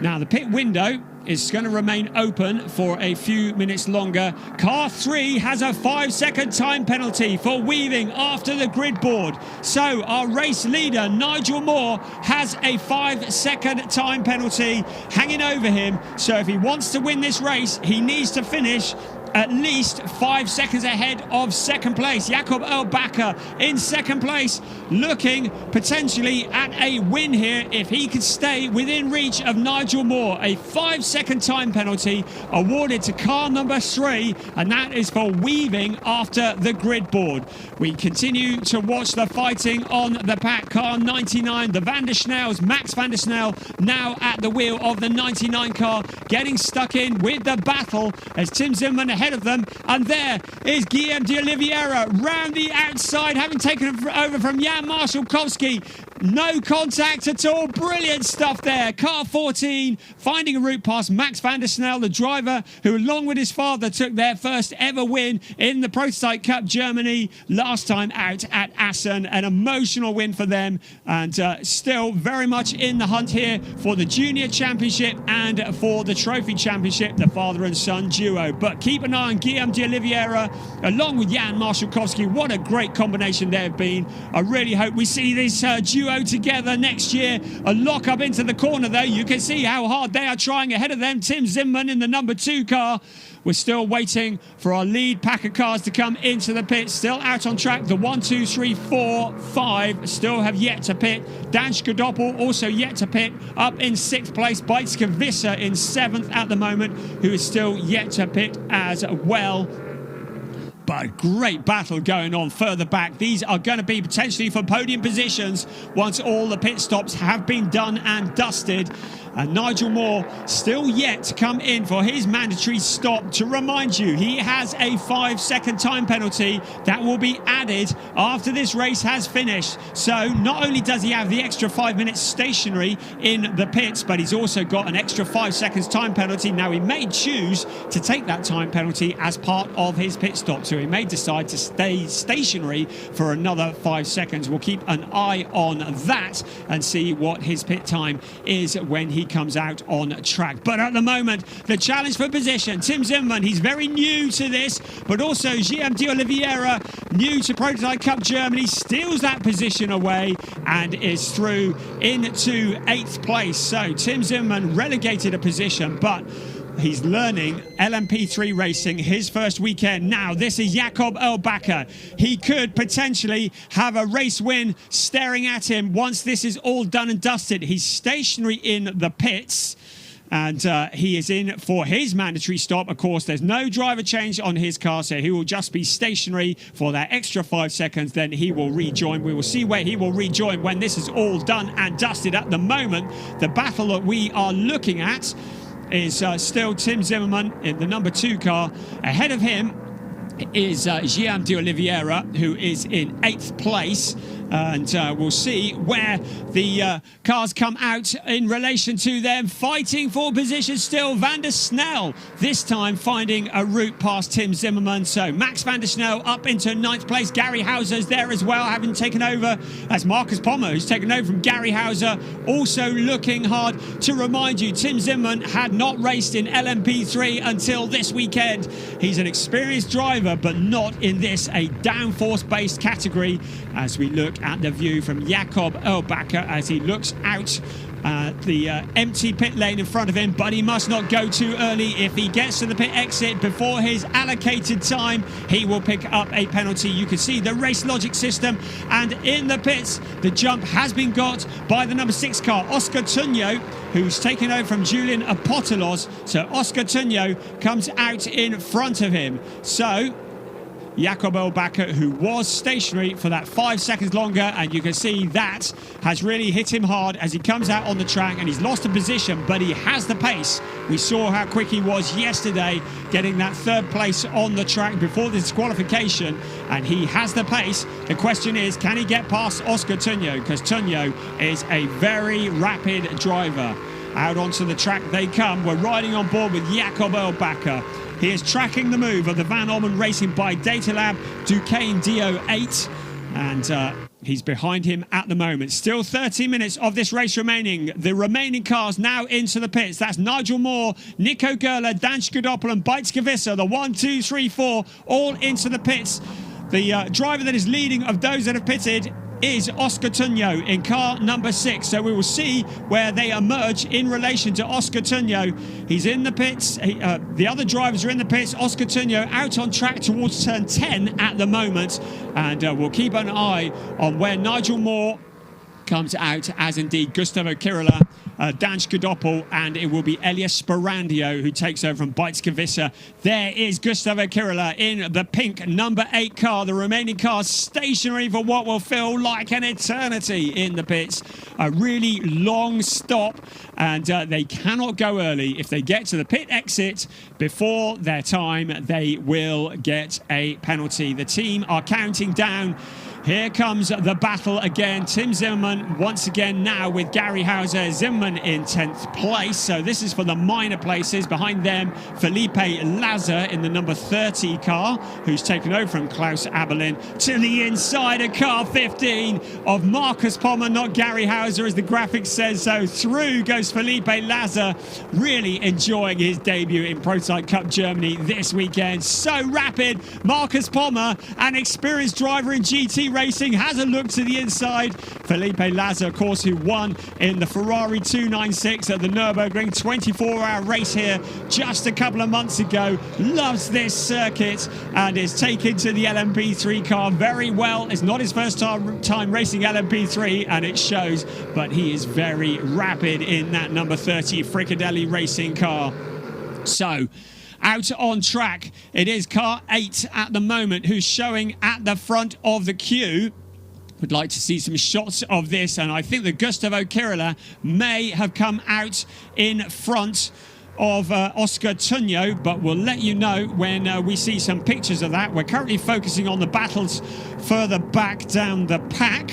Now the pit window is going to remain open for a few minutes longer. Car 3 has a 5-second time penalty for weaving after the grid board. So our race leader, Nigel Moore, has a 5-second time penalty hanging over him. So if he wants to win this race, he needs to finish at least 5 seconds ahead of second place. Jakob Erlbacher in second place, looking potentially at a win here if he could stay within reach of Nigel Moore. A 5-second time penalty awarded to car number 3, and that is for weaving after the grid board. We continue to watch the fighting on the pack. Car 99, the Van der Snells, Max van der Snell now at the wheel of the 99 car, getting stuck in with the battle as Tim Zimmerman ahead of them, and there is Guillaume de Oliveira round the outside, having taken over from Jan Marszałkowski. No contact at all. Brilliant stuff there. Car 14 finding a route past Max van der Snell, the driver who along with his father took their first ever win in the Prototype Cup Germany last time out at Assen. An emotional win for them, and still very much in the hunt here for the Junior Championship and for the Trophy Championship, the father and son duo. But keep an eye on Guillaume de Oliveira along with Jan Marszałkowski. What a great combination they have been. I really hope we see this duo together next year. A lock up into the corner though. You can see how hard they are trying ahead of them. Tim Zimmerman in the number 2 car. We're still waiting for our lead pack of cars to come into the pit. Still out on track. The 1, 2, 3, 4, 5 still have yet to pit. Dan Skadoppel also yet to pit. Up in 6th place. Beitz Gewisser in 7th at the moment, who is still yet to pit as well. But a great battle going on further back. These are going to be potentially for podium positions once all the pit stops have been done and dusted. And Nigel Moore still yet to come in for his mandatory stop. To remind you, he has a 5-second time penalty that will be added after this race has finished. So not only does he have the extra 5 minutes stationary in the pits, but he's also got an extra 5 seconds time penalty. Now, he may choose to take that time penalty as part of his pit stop, so he may decide to stay stationary for another 5 seconds. We'll keep an eye on that and see what his pit time is when he comes out on track. But at the moment, the challenge for position, Tim Zimmermann, he's very new to this, but also GM D'Oliveira, new to Prototype Cup Germany, steals that position away and is through into 8th place. So Tim Zimmermann relegated a position, but he's learning LMP3 racing his first weekend. Now, this is Jakob Erlbacher. He could potentially have a race win staring at him once this is all done and dusted. He's stationary in the pits, and he is in for his mandatory stop. Of course, there's no driver change on his car, so he will just be stationary for that extra 5 seconds. Then he will rejoin. We will see where he will rejoin when this is all done and dusted. At the moment, the battle that we are looking at is still Tim Zimmermann in the number 2 car. Ahead of him is Guillaume D'Oliveira, who is in 8th place. And we'll see where the cars come out in relation to them. Fighting for position still, Van der Snel this time finding a route past Tim Zimmermann. So Max van der Snel up into 9th place. Gary Hauser's there as well, having taken over. That's Marcus Pommer, who's taken over from Gary Hauser, also looking hard. To remind you, Tim Zimmermann had not raced in LMP3 until this weekend. He's an experienced driver, but not in this, a downforce based category, as we look at the view from Jakob Erlbacher as he looks out the empty pit lane in front of him, but he must not go too early. If he gets to the pit exit before his allocated time, he will pick up a penalty. You can see the race logic system, and in the pits, the jump has been got by the number 6 car, Oscar Tunyo, who's taken over from Julian Apotelos. So Oscar Tunyo comes out in front of him. So Jakob Erlbacher, who was stationary for that 5 seconds longer, and you can see that has really hit him hard as he comes out on the track, and he's lost a position, but he has the pace. We saw how quick he was yesterday, getting that 3rd place on the track before the disqualification, and he has the pace. The question is, can he get past Oscar Tunyo? Because Tunyo is a very rapid driver. Out onto the track they come. We're riding on board with Jakob Erlbacher. He is tracking the move of the Van Orman Racing by Datalab Duquesne DO8, and he's behind him at the moment. Still 30 minutes of this race remaining. The remaining cars now into the pits. That's Nigel Moore, Nico Gerler, Dan Skudopoulos and Beitske Visser. The 1, 2, 3, 4 all into the pits. The driver that is leading of those that have pitted is Oscar Tunyo in car number 6. So we will see where they emerge in relation to Oscar Tunyo. He's in the pits. The other drivers are in the pits. Oscar Tunyo out on track towards turn 10 at the moment. And we'll keep an eye on where Nigel Moore comes out, as indeed Gustavo Kirila, Dan Skudopoulos, and it will be Elias Sparandio who takes over from Beitske Visser. There is Gustavo Kirila in the pink number 8 car. The remaining cars stationary for what will feel like an eternity in the pits. A really long stop, and they cannot go early. If they get to the pit exit before their time, they will get a penalty. The team are counting down. Here comes the battle again. Tim Zimmermann once again now with Gary Hauser. Zimmermann in 10th place. So this is for the minor places. Behind them, Felipe Lazar in the number 30 car, who's taken over from Klaus Abelin. To the inside of car 15 of Marcus Pommer, not Gary Hauser, as the graphic says. So through goes Felipe Lazar, really enjoying his debut in Prototype Cup Germany this weekend. So rapid. Marcus Pommer, an experienced driver in GT Racing, has a look to the inside. Felipe Lazar, of course, who won in the Ferrari 296 at the Nürburgring 24-hour race here just a couple of months ago. Loves this circuit and is taken to the LMP3 car very well. It's not his first time racing LMP3, and it shows, but he is very rapid in that number 30 Fricadelli Racing car. So out on track, it is car 8 at the moment who's showing at the front of the queue. Would like to see some shots of this, and I think that Gustavo Kirila may have come out in front of Oscar Tunyo, but we'll let you know when we see some pictures of that. We're currently focusing on the battles further back down the pack,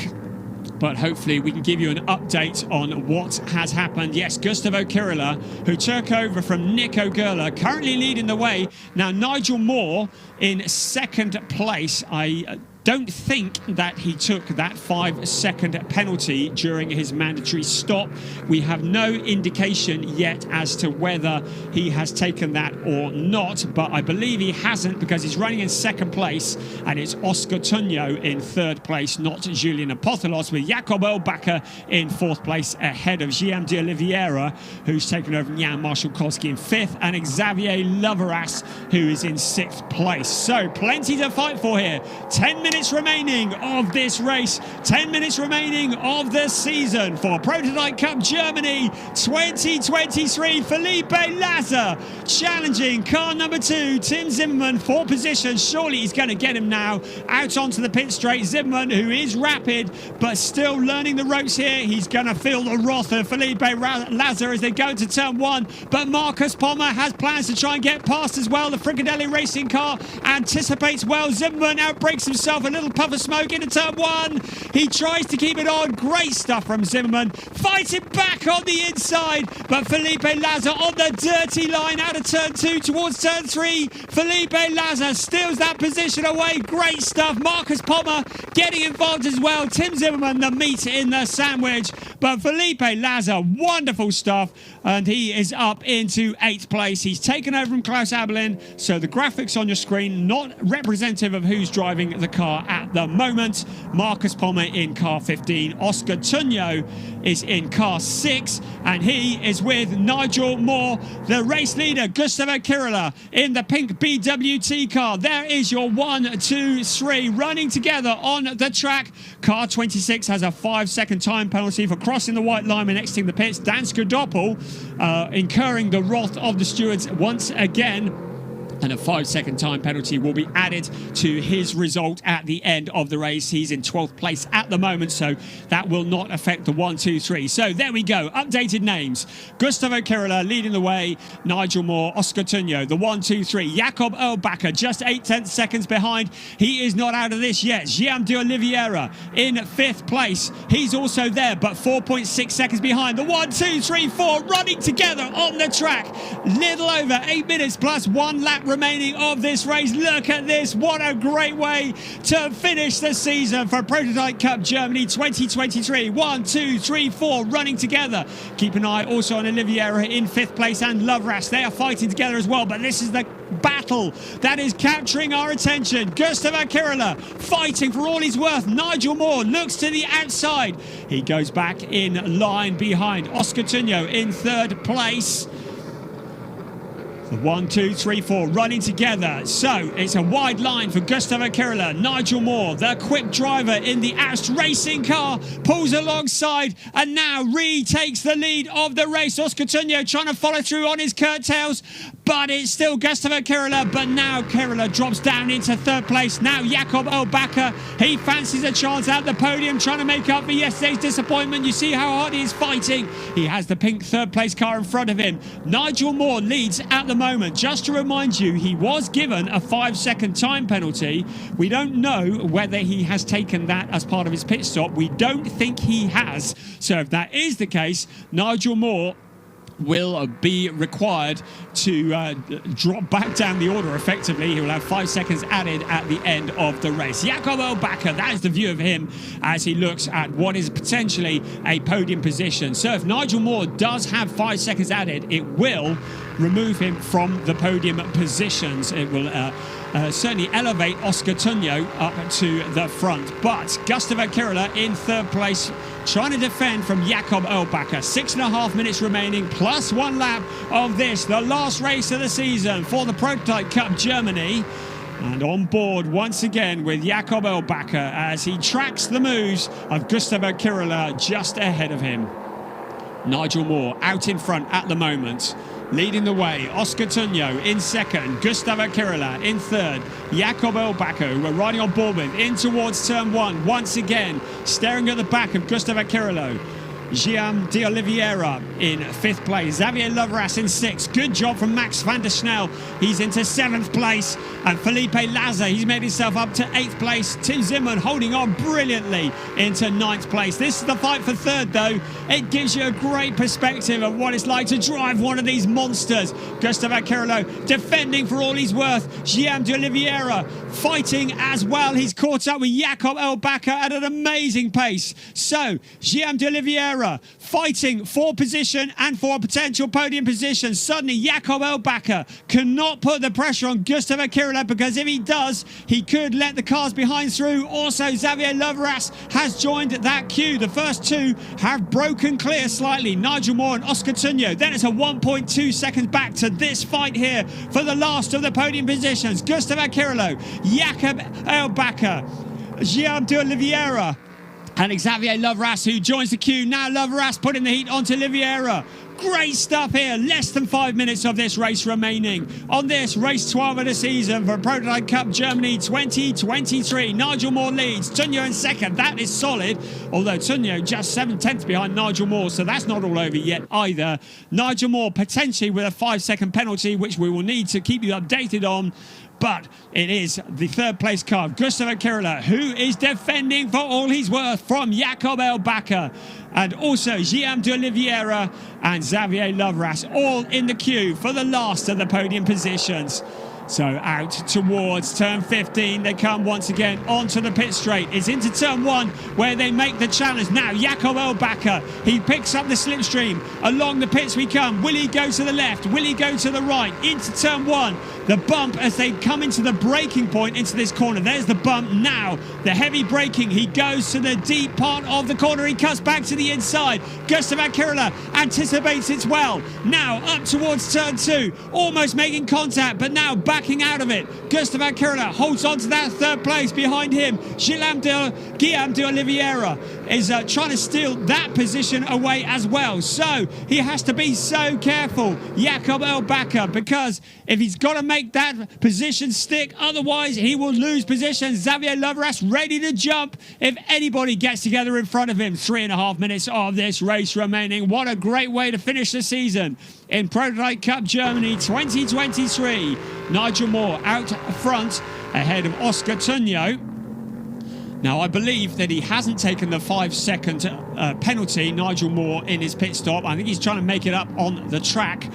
but hopefully we can give you an update on what has happened. Yes, Gustavo Kirila, who took over from Nico Gerler, currently leading the way. Now, Nigel Moore in second place. I don't think that he took that 5-second penalty during his mandatory stop. We have no indication yet as to whether he has taken that or not, but I believe he hasn't, because he's running in second place, and it's Oscar Tunyo in third place, not Julian Apothelos, with Jakob Erlbacher in fourth place ahead of Guillaume de Oliveira, who's taken over from Jan Marshall-Kolski in fifth, and Xavier Loveras, who is in sixth place. So plenty to fight for here. 10 minutes remaining of this race, 10 minutes remaining of the season for Prototype Cup Germany 2023. Felipe Lazar challenging car number 2, Tim Zimmermann, for position. Surely he's going to get him now out onto the pit straight. Zimmermann, who is rapid but still learning the ropes here, he's going to feel the wrath of Felipe Lazar as they go into turn 1, but Marcus Pommer has plans to try and get past as well. The Fricadelli racing car anticipates well. Zimmermann outbrakes himself, a little puff of smoke into turn 1. He tries to keep it on. Great stuff from Zimmermann. Fighting back on the inside, but Felipe Lazar on the dirty line out of turn 2 towards turn 3. Felipe Lazar steals that position away. Great stuff. Marcus Pommer getting involved as well. Tim Zimmermann, the meat in the sandwich, but Felipe Lazar, wonderful stuff, and he is up into 8th place. He's taken over from Klaus Abelin, so the graphics on your screen not representative of who's driving the car at the moment. Marcus Pommer in car 15. Oscar Tunyo is in car 6, and he is with Nigel Moore, the race leader. Gustavo Kirila in the pink BWT car. There is your 1, 2, 3 running together on the track. Car 26 has a 5-second time penalty for crossing the white line and exiting the pits. Dan Skudoppel incurring the wrath of the stewards once again, and a 5-second time penalty will be added to his result at the end of the race. He's in 12th place at the moment, so that will not affect the 1, 2, 3. So there we go. Updated names. Gustavo Kirila leading the way. Nigel Moore, Oscar Tunyo, the 1, 2, 3. Jakob Erlbacher just 8/10 seconds behind. He is not out of this yet. Guillaume de Oliveira in 5th place. He's also there, but 4.6 seconds behind. The 1, 2, 3, 4 running together on the track. Little over 8 minutes plus 1 lap remaining of this race. Look at this. What a great way to finish the season for Prototype Cup Germany 2023. 1, 2, 3, 4 running together. Keep an eye also on Oliveira in 5th place and Loveras. They are fighting together as well, but this is the battle that is capturing our attention. Gustavo Kirila fighting for all he's worth. Nigel Moore looks to the outside. He goes back in line behind Oscar Tunyo in 3rd place. 1, 2, 3, 4 running together. So it's a wide line for Gustavo Kirila. Nigel Moore, the quick driver in the Ast racing car, pulls alongside and now retakes the lead of the race. Oscar Tunyo trying to follow through on his curtails, but it's still Gustavo Kirila. But now Kirila drops down into 3rd place. Now Jakob Erlbacher, he fancies a chance at the podium, trying to make up for yesterday's disappointment. You see how hard he is fighting. He has the pink 3rd place car in front of him. Nigel Moore leads at the moment. Just to remind you, he was given a 5-second time penalty. We don't know whether he has taken that as part of his pit stop. We don't think he has. So if that is the case, Nigel Moore will be required to drop back down the order effectively. He will have 5 seconds added at the end of the race. Jakob Erlbacher, that is the view of him as he looks at what is potentially a podium position. So if Nigel Moore does have 5 seconds added, it will remove him from the podium positions. It will certainly elevate Oscar Tunyo up to the front. But Gustavo Kirila in 3rd place, trying to defend from Jakob Erlbacher. 6.5 minutes remaining, plus 1 lap of this, the last race of the season for the Prototype Cup Germany. And on board once again with Jakob Erlbacher as he tracks the moves of Gustavo Kirila just ahead of him. Nigel Moore out in front at the moment leading the way. Oscar Tunjo in second. Gustavo Kirila in third. Jakob Elbacker, who we're riding on board with, in towards turn one. Once again, staring at the back of Gustavo Kirilo. Guillaume de Oliveira in fifth place. Xavier Loverass in sixth. Good job from Max van der Snel. He's into seventh place. And Felipe Laza, he's made himself up to eighth place. Tim Zimmerman holding on brilliantly into ninth place. This is the fight for third, though. It gives you a great perspective of what it's like to drive one of these monsters. Gustavo Kirilo defending for all he's worth. Guillaume de Oliveira fighting as well. He's caught up with Jakob Elbacker at an amazing pace. So, Guillaume de Oliveira fighting for position and for a potential podium position. Suddenly, Jakob Elbacker cannot put the pressure on Gustavo Kirilo, because if he does, he could let the cars behind through. Also, Xavier Loverass has joined that queue. The first two have broken clear slightly. Nigel Moore and Oscar Tunjo. Then it's a 1.2 seconds back to this fight here for the last of the podium positions. Gustavo Kirilo, Jakob Elbacker, Guillaume de Oliveira, and Xavier Loverass, who joins the queue. Now Loverass putting the heat onto Oliveira. Great stuff here. Less than 5 minutes of this race remaining on this race 12 of the season for Prototype Cup Germany 2023. Nigel Moore leads. Tunjo in second. That is solid. Although Tunjo just 7/10 behind Nigel Moore, so that's not all over yet either. Nigel Moore potentially with a 5-second penalty, which we will need to keep you updated on. But it is the third place car, Gustavo Kirilo, who is defending for all he's worth from Jakob Elbacker. And also Guillaume de Oliveira and Xavier Loverass, all in the queue for the last of the podium positions. So out towards turn 15 they come once again onto the pit straight. It's into turn one where they make the challenge. Now Jakob Elbacker, he picks up the slipstream. Along the pits we come. Will he go to the left? Will he go to the right? Into turn one. The bump as they come into the braking point into this corner. There's the bump now. The heavy braking. He goes to the deep part of the corner. He cuts back to the inside. Gustavo Kirilo anticipates it well. Now up towards turn two. Almost making contact, but now backing out of it. Gustavo Kirilo holds on to that third place. Behind him, Guillaume de Oliveira is trying to steal that position away as well. So he has to be so careful, Jakob Elbacker, because if he's got to make that position stick, otherwise he will lose position. Xavier Loverass ready to jump if anybody gets together in front of him. 3.5 minutes of this race remaining. What a great way to finish the season in Prototype Cup Germany 2023. Nigel Moore out front ahead of Oscar Tunjo. Now, I believe that he hasn't taken the 5-second penalty, Nigel Moore, in his pit stop. I think he's trying to make it up on the track,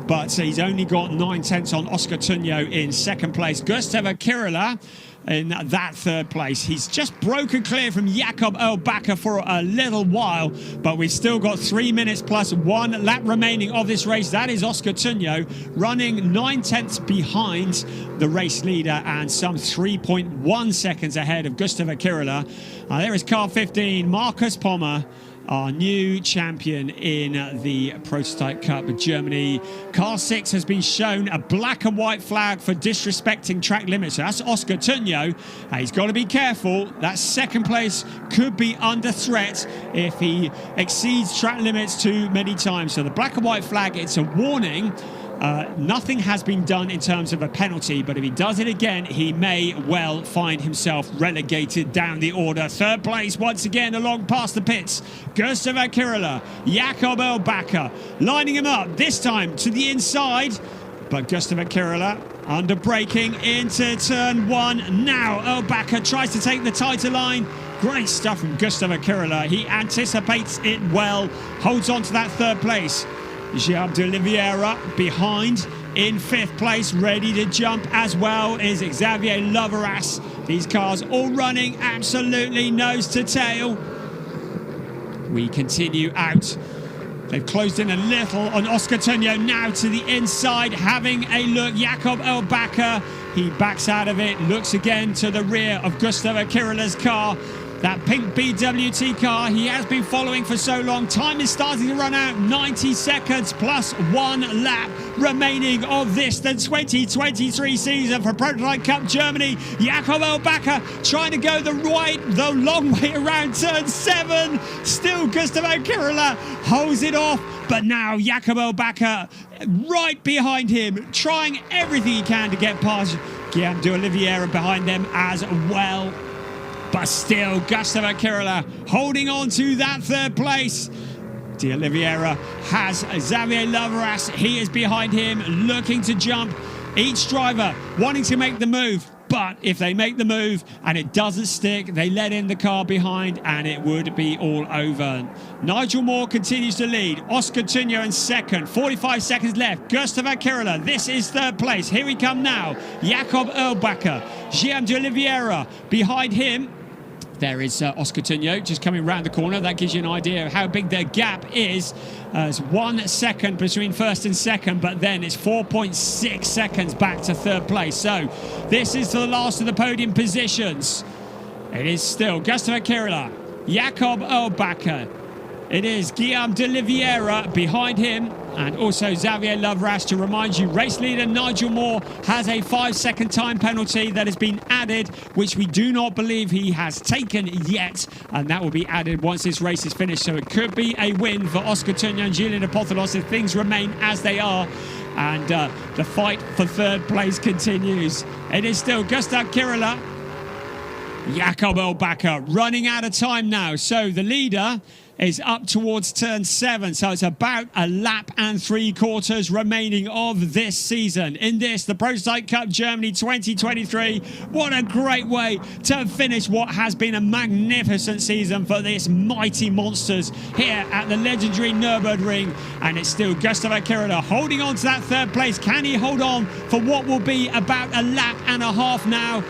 but he's only got 9/10 on Oscar Tunjo in second place. Gustavo Kirilo in that third place. He's just broken clear from Jakob Elbacker for a little while, but we've still got 3 minutes plus 1 lap remaining of this race. That is Oscar Tunjo running 9/10 behind the race leader and some 3.1 seconds ahead of Gustavo Kirilo. There is car 15, Marcus Pommer, our new champion in the Prototype Cup of Germany. Car 6 has been shown a black and white flag for disrespecting track limits. So that's Oscar Tunjo. He's got to be careful. That second place could be under threat if he exceeds track limits too many times. So the black and white flag, it's a warning. Nothing has been done in terms of a penalty, but if he does it again, he may well find himself relegated down the order. Third place once again along past the pits. Gustavo Kirilo, Jakob Elbacker lining him up, this time to the inside, but Gustavo Kirilo under braking into turn one. Now Elbacker tries to take the tighter line. Great stuff from Gustavo Kirilo. He anticipates it well, holds on to that third place. Guillaume de Oliveira behind in fifth place, ready to jump as well is Xavier Loverass. These cars all running absolutely nose to tail. We continue out. They've closed in a little on Oscar Tunjo, now to the inside, having a look. Jakob Elbacker, he backs out of it, looks again to the rear of Gustavo Kirilo's car. That pink BWT car he has been following for so long. Time is starting to run out. 90 seconds plus 1 lap remaining of this, the 2023 season for Prototype Cup Germany. Jakob Elbacker trying to go the long way around turn 7. Still Gustavo Kirilo holds it off. But now Jakob Elbacker right behind him, trying everything he can to get past Guillaume de Oliveira behind them as well. But still, Gustavo Kirila holding on to that third place. De Oliveira has Xavier Lavras. He is behind him, looking to jump. Each driver wanting to make the move. But if they make the move and it doesn't stick, they let in the car behind and it would be all over. Nigel Moore continues to lead. Oscar Tunyo in second. 45 seconds left. Gustavo Kirila, this is third place. Here we come now. Jakob Erlbacher. Guillaume de Oliveira behind him. There is Oscar Tunyo just coming round the corner. That gives you an idea of how big their gap is. It's 1 second between first and second, but then it's 4.6 seconds back to third place. So this is the last of the podium positions. It is still Gustavo Kirila, Jakob Erlbacher. It is Guillaume de Oliveira behind him, and also Xavier Lavras. To remind you, race leader Nigel Moore has a 5-second time penalty that has been added, which we do not believe he has taken yet, and that will be added once this race is finished. So it could be a win for Oscar Tunyo and Julian Apothelos if things remain as they are. And the fight for third place continues. It is still Gustavo Kirila, Jakob Erlbacher running out of time now. So the leader is up towards turn 7, so it's about a lap and 3/4 remaining of this season. In this, the Prototype Cup Germany 2023, what a great way to finish what has been a magnificent season for this mighty monsters here at the legendary Nürburgring. And it's still Gustavo Kirila holding on to that third place. Can he hold on for what will be about a lap and a half now?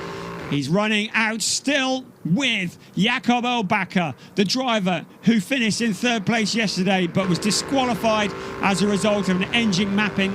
He's running out still with Jakob Erlbacher, the driver who finished in third place yesterday but was disqualified as a result of an engine mapping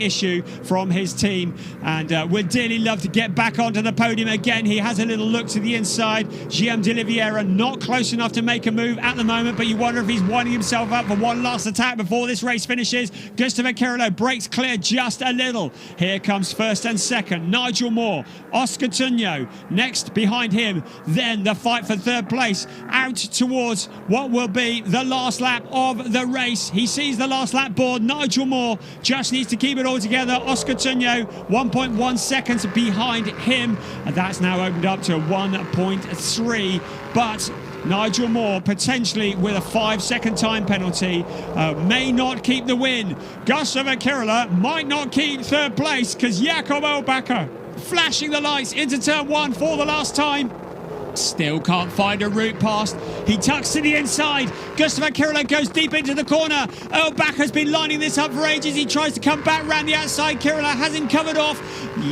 issue from his team. And would dearly love to get back onto the podium again. He has a little look to the inside. Guillaume de Oliveira not close enough to make a move at the moment, but you wonder if he's winding himself up for one last attack before this race finishes. Gustavo Kirila breaks clear just a little. Here comes first and second. Nigel Moore, Oscar Tunyo next behind him. Then the fight for third place out towards what will be the last lap of the race. He sees the last lap board. Nigel Moore just needs to keep it all together. Oscar Tunyo 1.1 seconds behind him, and that's now opened up to 1.3. But Nigel Moore potentially with a 5-second time penalty may not keep the win. Gustavo Kirila might not keep third place because Jakob Erlbacher flashing the lights into turn 1 for the last time. Still can't find a route past. He tucks to the inside. Gustavo Kirila goes deep into the corner. Erlbacher's been lining this up for ages. He tries to come back round the outside. Kirila has him covered off.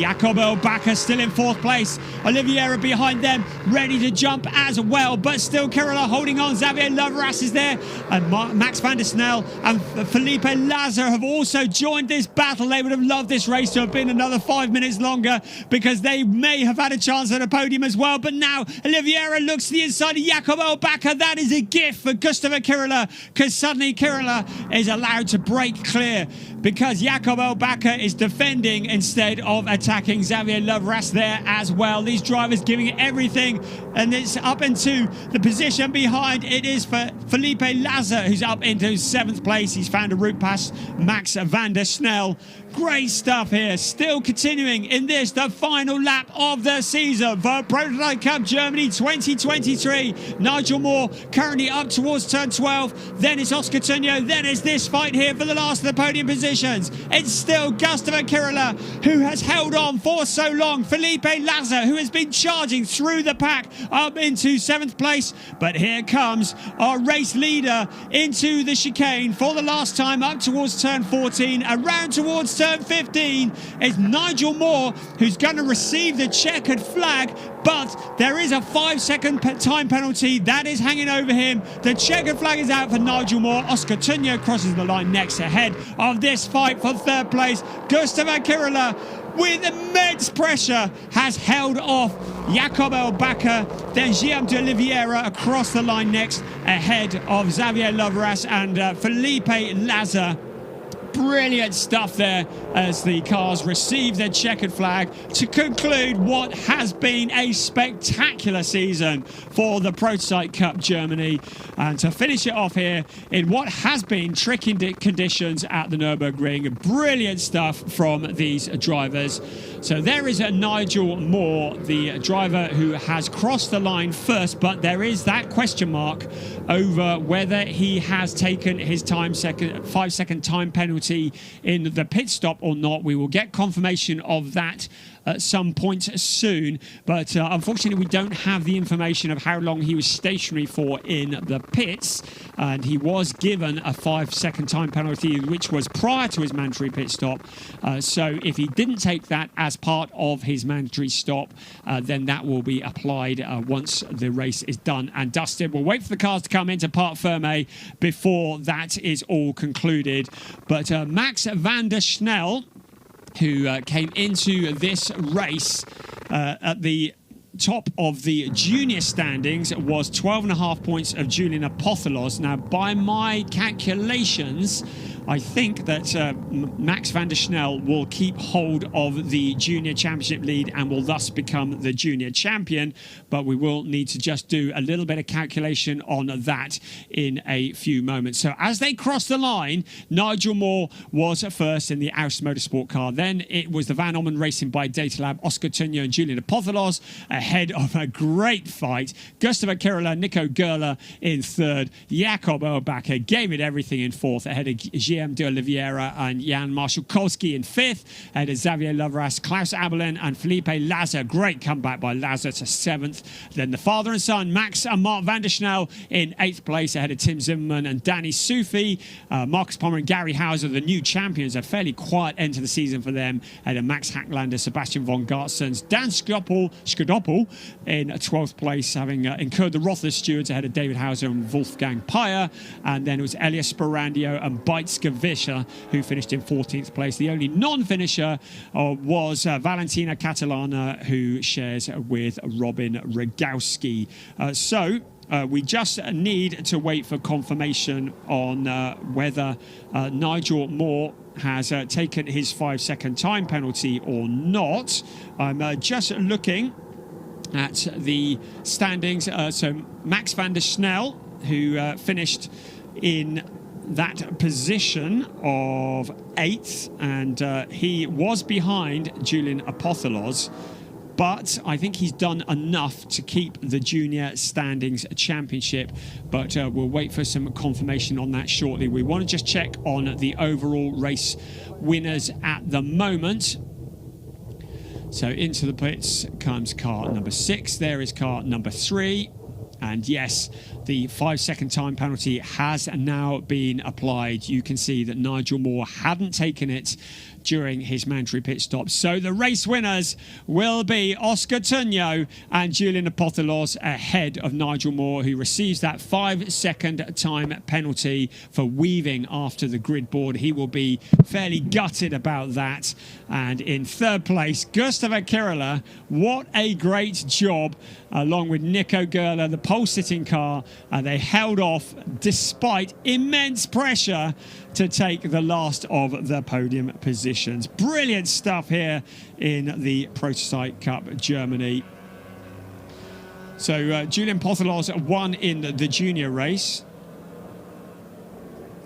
Jakob Erlbacher still in fourth place. Oliveira behind them, ready to jump as well. But still Kirila holding on. Xavier Lavras is there. And Max van der Snel and Felipe Lazar have also joined this battle. They would have loved this race to have been another 5 minutes longer because they may have had a chance at a podium as well. But now Oliveira looks to the inside of Jakob Erlbacher. That is a gift for Gustavo Kirila because suddenly Kirila is allowed to break clear because Jakob Erlbacher is defending instead of attacking. Xavier Lavras there as well. These drivers giving it everything, and it's up into the position behind. It is for Felipe Lazar, who's up into 7th place. He's found a route past Max van der Snel. Great stuff here. Still continuing in this, the final lap of the season for Prototype Cup Germany 2023. Nigel Moore currently up towards turn 12. Then it's Oscar Tunyo. Then it's this fight here for the last of the podium positions. It's still Gustavo Kirila who has held on for so long. Felipe Lazar, who has been charging through the pack up into 7th place. But here comes our race leader into the chicane for the last time up towards turn 14. Around towards turn 15 is Nigel Moore, who's going to receive the checkered flag, but there is a 5-second time penalty that is hanging over him. The checkered flag is out for Nigel Moore. Oscar Tunyo crosses the line next ahead of this fight for third place. Gustavo Kirila, with immense pressure, has held off Jakob Erlbacher. Then Guillaume de Oliveira across the line next ahead of Xavier Lavras and Felipe Lazar. Brilliant stuff there as the cars receive their checkered flag to conclude what has been a spectacular season for the Prototype Cup Germany, and to finish it off here in what has been tricky conditions at the Nürburgring. Brilliant stuff from these drivers. So there is a Nigel Moore, the driver who has crossed the line first, but there is that question mark over whether he has taken his 5-second time penalty in the pit stop or not. We will get confirmation of that at some point soon, but unfortunately we don't have the information of how long he was stationary for in the pits, and he was given a 5-second time penalty which was prior to his mandatory pit stop. So if he didn't take that as part of his mandatory stop, then that will be applied once the race is done and dusted. We'll wait for the cars to come into Parc Fermé before that is all concluded. But Max van der Snel, who came into this race at the top of the junior standings, was 12.5 points of Julian Apothelos. Now, by my calculations, I think that Max van der Snel will keep hold of the junior championship lead and will thus become the junior champion, but we will need to just do a little bit of calculation on that in a few moments. So as they cross the line, Nigel Moore was first in the ADAC Motorsport car. Then it was the Van Ommen Racing by Datalab, Oscar Tunjo and Julian Apothelos, ahead of a great fight. Gustav Kirila, Nico Gerler in third. Jakob Erbacher gave it everything in fourth, ahead of GM de Oliveira and Jan Marszalkowski in fifth, ahead of Xavier Loveras, Klaus Abelin and Felipe Lazar. Great comeback by Lazar to seventh. Then the father and son, Max and Mark van der Snel, in eighth place, ahead of Tim Zimmerman and Danny Sufi. Marcus Palmer and Gary Hauser, the new champions, a fairly quiet end to the season for them, ahead of Max Hacklander, Sebastian von Gartzens, Dan Skodoppel in 12th place, having incurred the wrath of the stewards, ahead of David Hauser and Wolfgang Peyer. And then it was Elias Sporandio and Beitske Vischer who finished in 14th place. The only non-finisher was Valentina Catalana, who shares with Robin Rogowski. We just need to wait for confirmation on whether Nigel Moore has taken his 5-second time penalty or not. I'm just looking at the standings. So Max van der Snel, who finished in that position of 8th, and he was behind Julian Apothelos, but I think he's done enough to keep the junior standings championship, but we'll wait for some confirmation on that shortly. We want to just check on the overall race winners at the moment. So into the pits comes car number 6. There is car number 3. And yes, the 5-second time penalty has now been applied. You can see that Nigel Moore hadn't taken it during his mandatory pit stop. So the race winners will be Oscar Tunjo and Julian Apothelos, ahead of Nigel Moore, who receives that 5-second time penalty for weaving after the grid board. He will be fairly gutted about that. And in third place, Gustav Kirila. What a great job, along with Nico Gerler, the pole-sitting car. They held off despite immense pressure to take the last of the podium positions. Brilliant stuff here in the Prototype Cup Germany. So Julian Apothelos won in the junior race.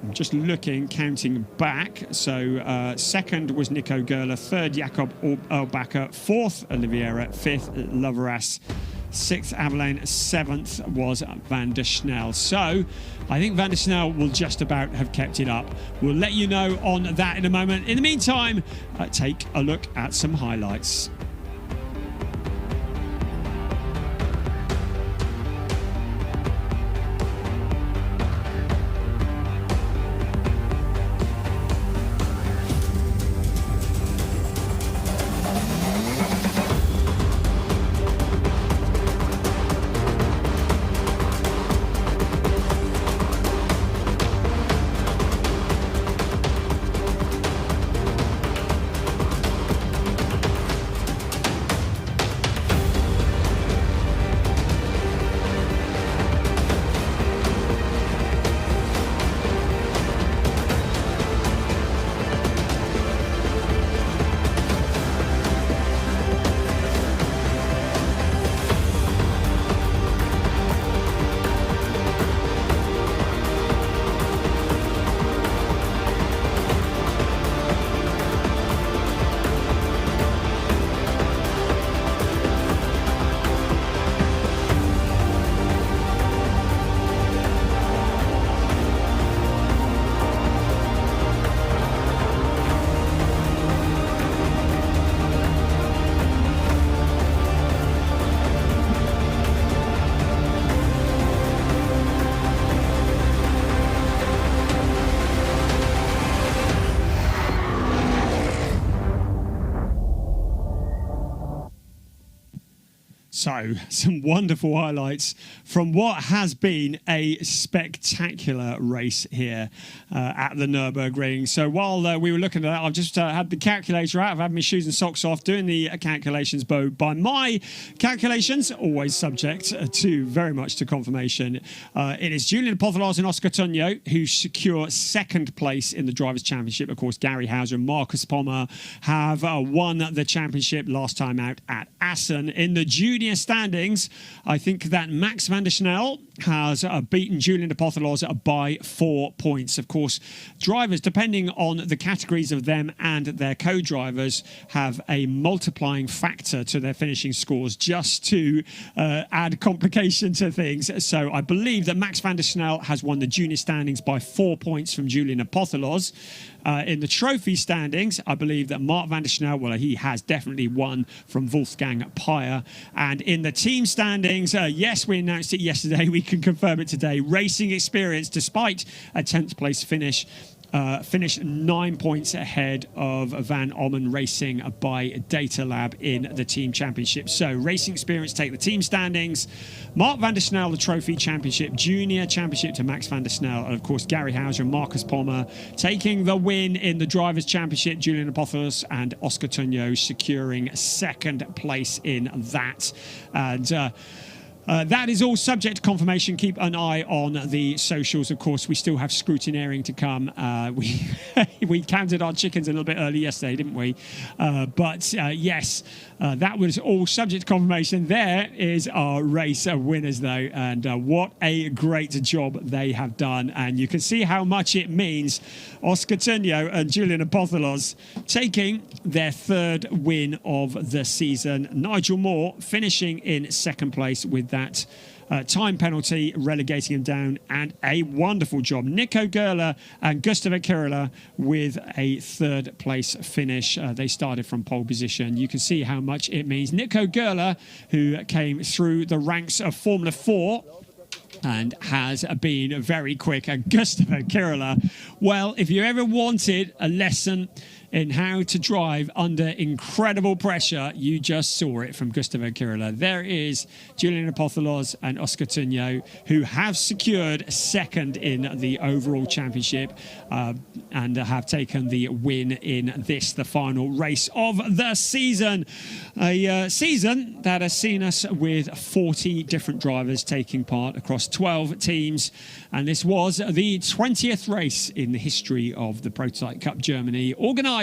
I'm just looking, counting back. So second was Nico Gerler, third Jakob Erbacher, fourth Oliveira, fifth Loveras, 6th Abelin, 7th was van der Snel. So I think van der Snel will just about have kept it up. We'll let you know on that in a moment. In the meantime, take a look at some highlights. So, some wonderful highlights from what has been a spectacular race here at the Nürburgring. So, while we were looking at that, I've just had the calculator out. I've had my shoes and socks off, doing the calculations. By my calculations, always subject to very much to confirmation. It is Julian Apothelos and Oscar Tunyo who secure second place in the Drivers' Championship. Of course, Gary Hauser and Marcus Pommer have won the championship last time out at Assen. In the junior standings, I think that Max van der Snel has beaten Julian Apothelos by 4 points. Of course, drivers, depending on the categories of them and their co-drivers, have a multiplying factor to their finishing scores just to add complication to things. So I believe that Max van der Snel has won the junior standings by 4 points from Julian Apothelos. In the trophy standings, I believe that Mark van der Snel, well, he has definitely won from Wolfgang Peyer. And in the team standings, yes, we announced it yesterday. We can confirm it today. Racing Experience, despite a 10th place finish, finished 9 points ahead of Van Ommen Racing by Data Lab in the team championship. So Racing Experience take the team standings. Mark van der Snel, the trophy championship, junior championship to Max van der Snel. And of course, Gary Hauser and Marcus Pommer taking the win in the drivers' championship. Julian Apothelos and Oscar Tunyo securing second place in that. And that is all subject to confirmation. Keep an eye on the socials. Of course, we still have scrutineering to come. We counted our chickens a little bit early yesterday, didn't we? But yes, that was all subject to confirmation. There is our race winners, though, and what a great job they have done. And you can see how much it means. Oscar Tunyo and Julian Apothelos taking their third win of the season. Nigel Moore finishing in second place with that time penalty, relegating him down, and a wonderful job. Nico Gerler and Gustav Kirila with a third place finish. They started from pole position. You can see how much it means. Nico Gerler, who came through the ranks of Formula 4 and has been very quick, and Gustav Kirila, well, if you ever wanted a lesson in how to drive under incredible pressure, you just saw it from Gustav Kirila. There is Julian Apothelos and Oscar Tunyo, who have secured second in the overall championship and have taken the win in this, the final race of the season. A season that has seen us with 40 different drivers taking part across 12 teams. And this was the 20th race in the history of the Prototype Cup Germany, organised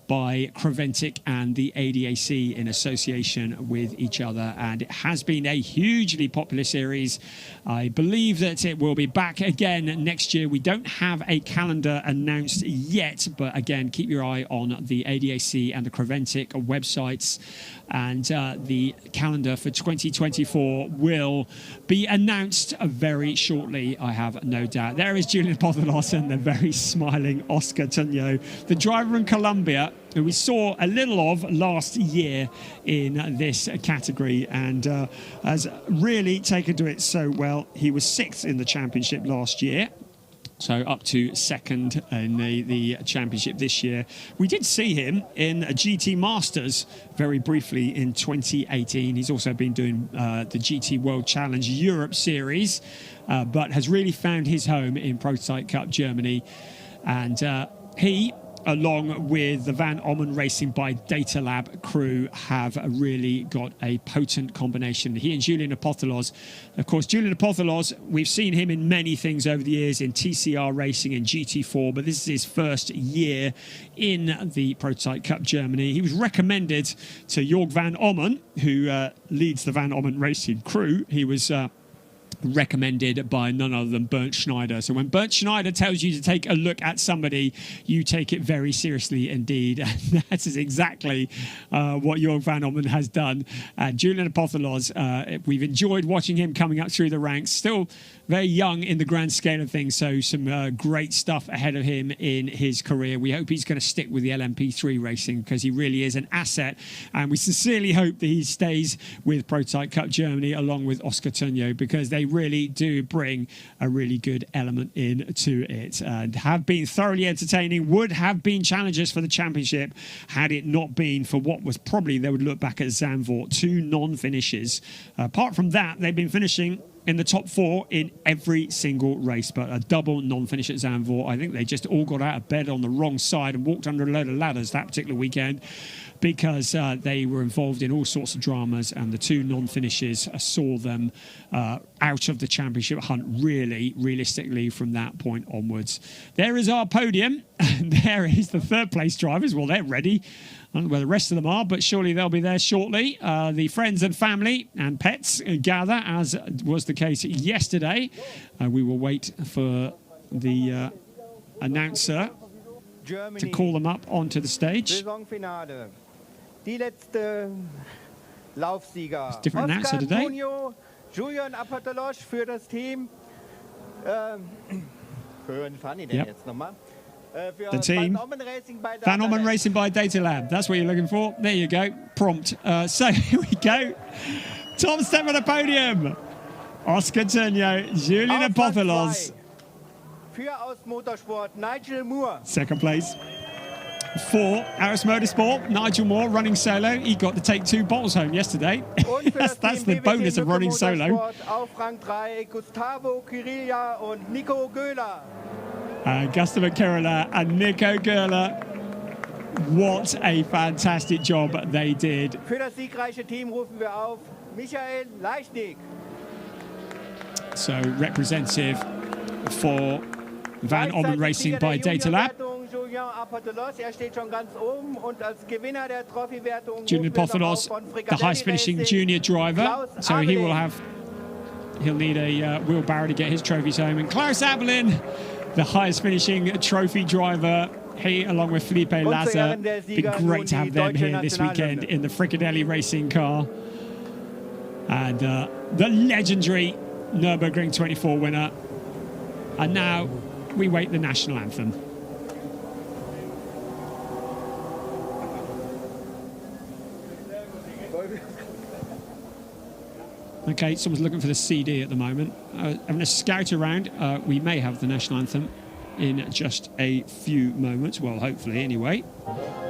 by Creventic and the ADAC in association with each other, and it has been a hugely popular series. I believe that it will be back again next year. We don't have a calendar announced yet, but again, keep your eye on the ADAC and the Creventic websites, and the calendar for 2024 will be announced very shortly, I have no doubt. There is Julian Apothelos and the very smiling Oscar Tunyo, the driver in Colombia, who we saw a little of last year in this category, and has really taken to it so well. He was 6th in the championship last year, so up to second in the championship this year. We did see him in a GT Masters very briefly in 2018. He's also been doing the GT World Challenge Europe Series, but has really found his home in Prototype Cup Germany. And he, along with the Van Ommen Racing by Data Lab crew, have really got a potent combination. He and Julian Apothelos. Of course, Julian Apothelos, we've seen him in many things over the years, in TCR racing, in GT4, but this is his first year in the Prototype Cup Germany. He was recommended to Jörg Van Ommen, who leads the Van Ommen Racing crew. He was recommended by none other than Bernd Schneider. So when Bernd Schneider tells you to take a look at somebody, you take it very seriously indeed. And that is exactly what Jörg Van Ommen has done. Julian Apothelos, we've enjoyed watching him coming up through the ranks. Still very young in the grand scale of things, so some great stuff ahead of him in his career. We hope he's going to stick with the LMP3 racing, because he really is an asset, and we sincerely hope that he stays with Prototype Cup Germany along with Oscar Tunyo, because they really do bring a really good element into it and have been thoroughly entertaining, would have been challengers for the championship had it not been for what was probably, they would look back at Zandvoort, 2 non-finishes. Apart from that, they've been finishing in the top 4 in every single race, but a double non-finish at Zandvoort. I think they just all got out of bed on the wrong side and walked under a load of ladders that particular weekend because they were involved in all sorts of dramas, and the 2 non-finishes saw them out of the championship hunt really, realistically, from that point onwards. There is our podium, and there is the 3rd place drivers. Well, they're ready. I don't know where the rest of them are, but surely they'll be there shortly. The friends and family and pets gather, as was the case yesterday. We will wait for the announcer to call them up onto the stage. It's a different announcer today. Yep. The team, Van Ommen Racing by Data Lab. That's what you're looking for. There you go. Prompt. So here we go. Top step of the podium. Oscar Turnio, Julian Apotholos. Second place. For ADAC Motorsport, Nigel Moore running solo. He got to take 2 bottles home yesterday. That's the bonus of running solo. Gustavo Kerala and Nico Gerler. What a fantastic job they did. So representative for Van Ommen Racing by Data Lab. Julian Apotholos, the highest finishing junior driver. So he'll need a wheelbarrow to get his trophies home. And Klaus Abelin, the highest finishing trophy driver. He, along with Felipe Lazar, be great to have them here this weekend in the Fricadelli racing car. And the legendary Nürburgring 24 winner. And now we wait the national anthem. Okay, someone's looking for the CD at the moment. Having a scout around, we may have the national anthem in just a few moments. Well, hopefully, anyway.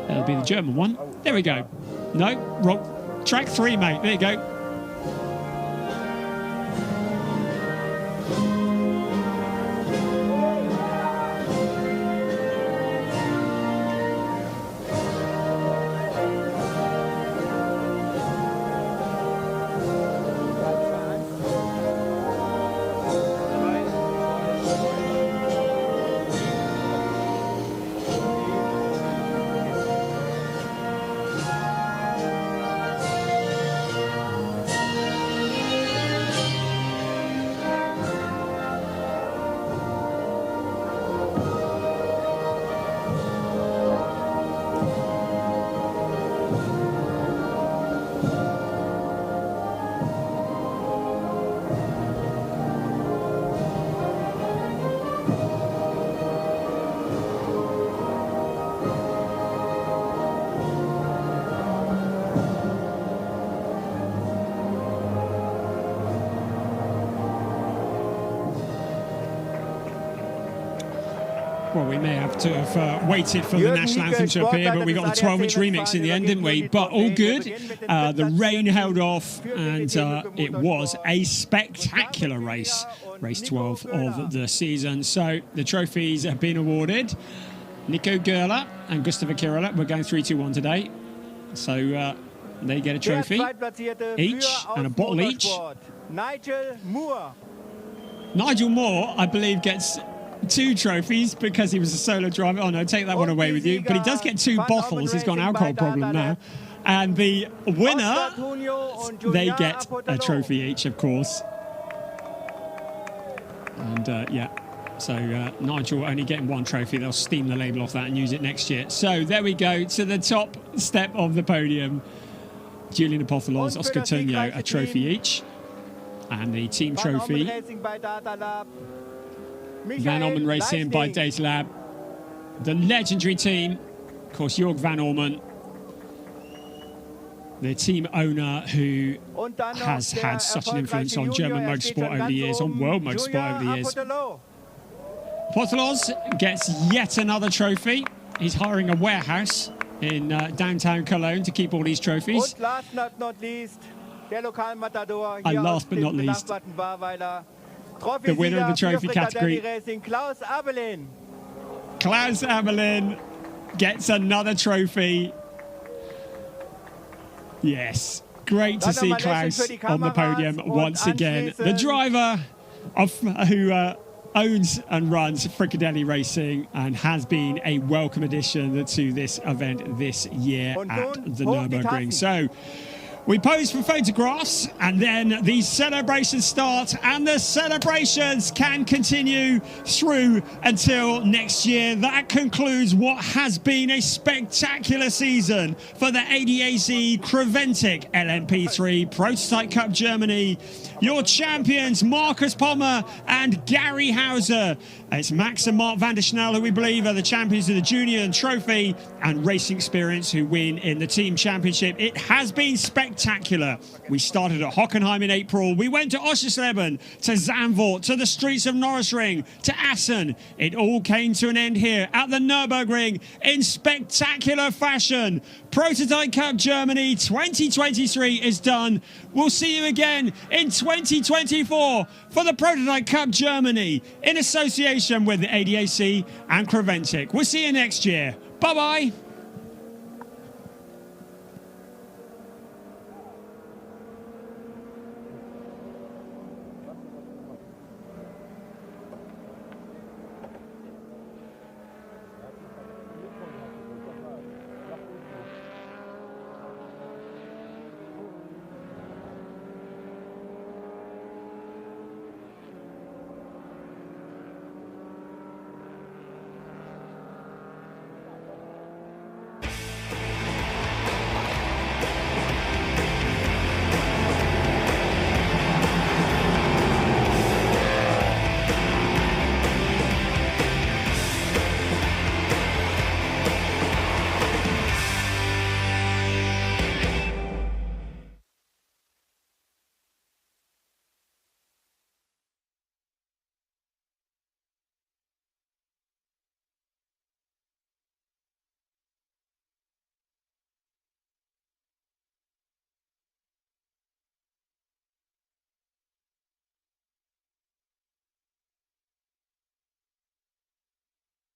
That'll be the German one. There we go. No, wrong. Track 3, mate. There you go. Well, we may have to have waited for the national anthem to appear, but we got the 12-inch remix in the end, didn't we? But all good. The rain held off, and it was a spectacular race. Race 12 of the season. So the trophies have been awarded. Nico Gerler and Gustavo Kirilla were going 3-2-1 today. So they get a trophy each and a bottle each. Nigel Moore, I believe, gets 2 trophies because he was a solo driver. Oh no, take that one away with you. But he does get 2 bottles. He's got an alcohol problem now. And the winner, they get a trophy each, of course. And yeah, so Nigel only getting 1 trophy. They'll steam the label off that and use it next year. So there we go to the top step of the podium. Julian Apotholos, Oscar Turnio, a trophy each. And the team trophy, Van Ommen Racing by Data Lab. The legendary team, of course, Jörg Van Ormen. the team owner who has had such an influence on German motorsport over the years, on world motorsport over the years. Portelos gets yet another trophy. He's hiring a warehouse in downtown Cologne to keep all these trophies. And last but not least, the winner of the trophy category, Klaus Abelin, gets another trophy. Yes, great to see Klaus on the podium once again. The driver who owns and runs Frickadelli Racing and has been a welcome addition to this event this year at the Nürburgring. So we pose for photographs and then the celebrations start, and the celebrations can continue through until next year. That concludes what has been a spectacular season for the ADAC Creventic LMP3 Prototype Cup Germany. Your champions, Marcus Pommer and Gary Hauser. It's Max and Mark van der Snel, who we believe are the champions of the Junior and Trophy, and Racing Experience, who win in the Team Championship. It has been spectacular. We started at Hockenheim in April. We went to Oschersleben, to Zandvoort, to the streets of Nürburgring, to Assen. It all came to an end here at the Nürburgring in spectacular fashion. Prototype Cup Germany 2023 is done. We'll see you again in 2024 for the Prototype Cup Germany in association with the ADAC and Creventic. We'll see you next year. Bye-bye.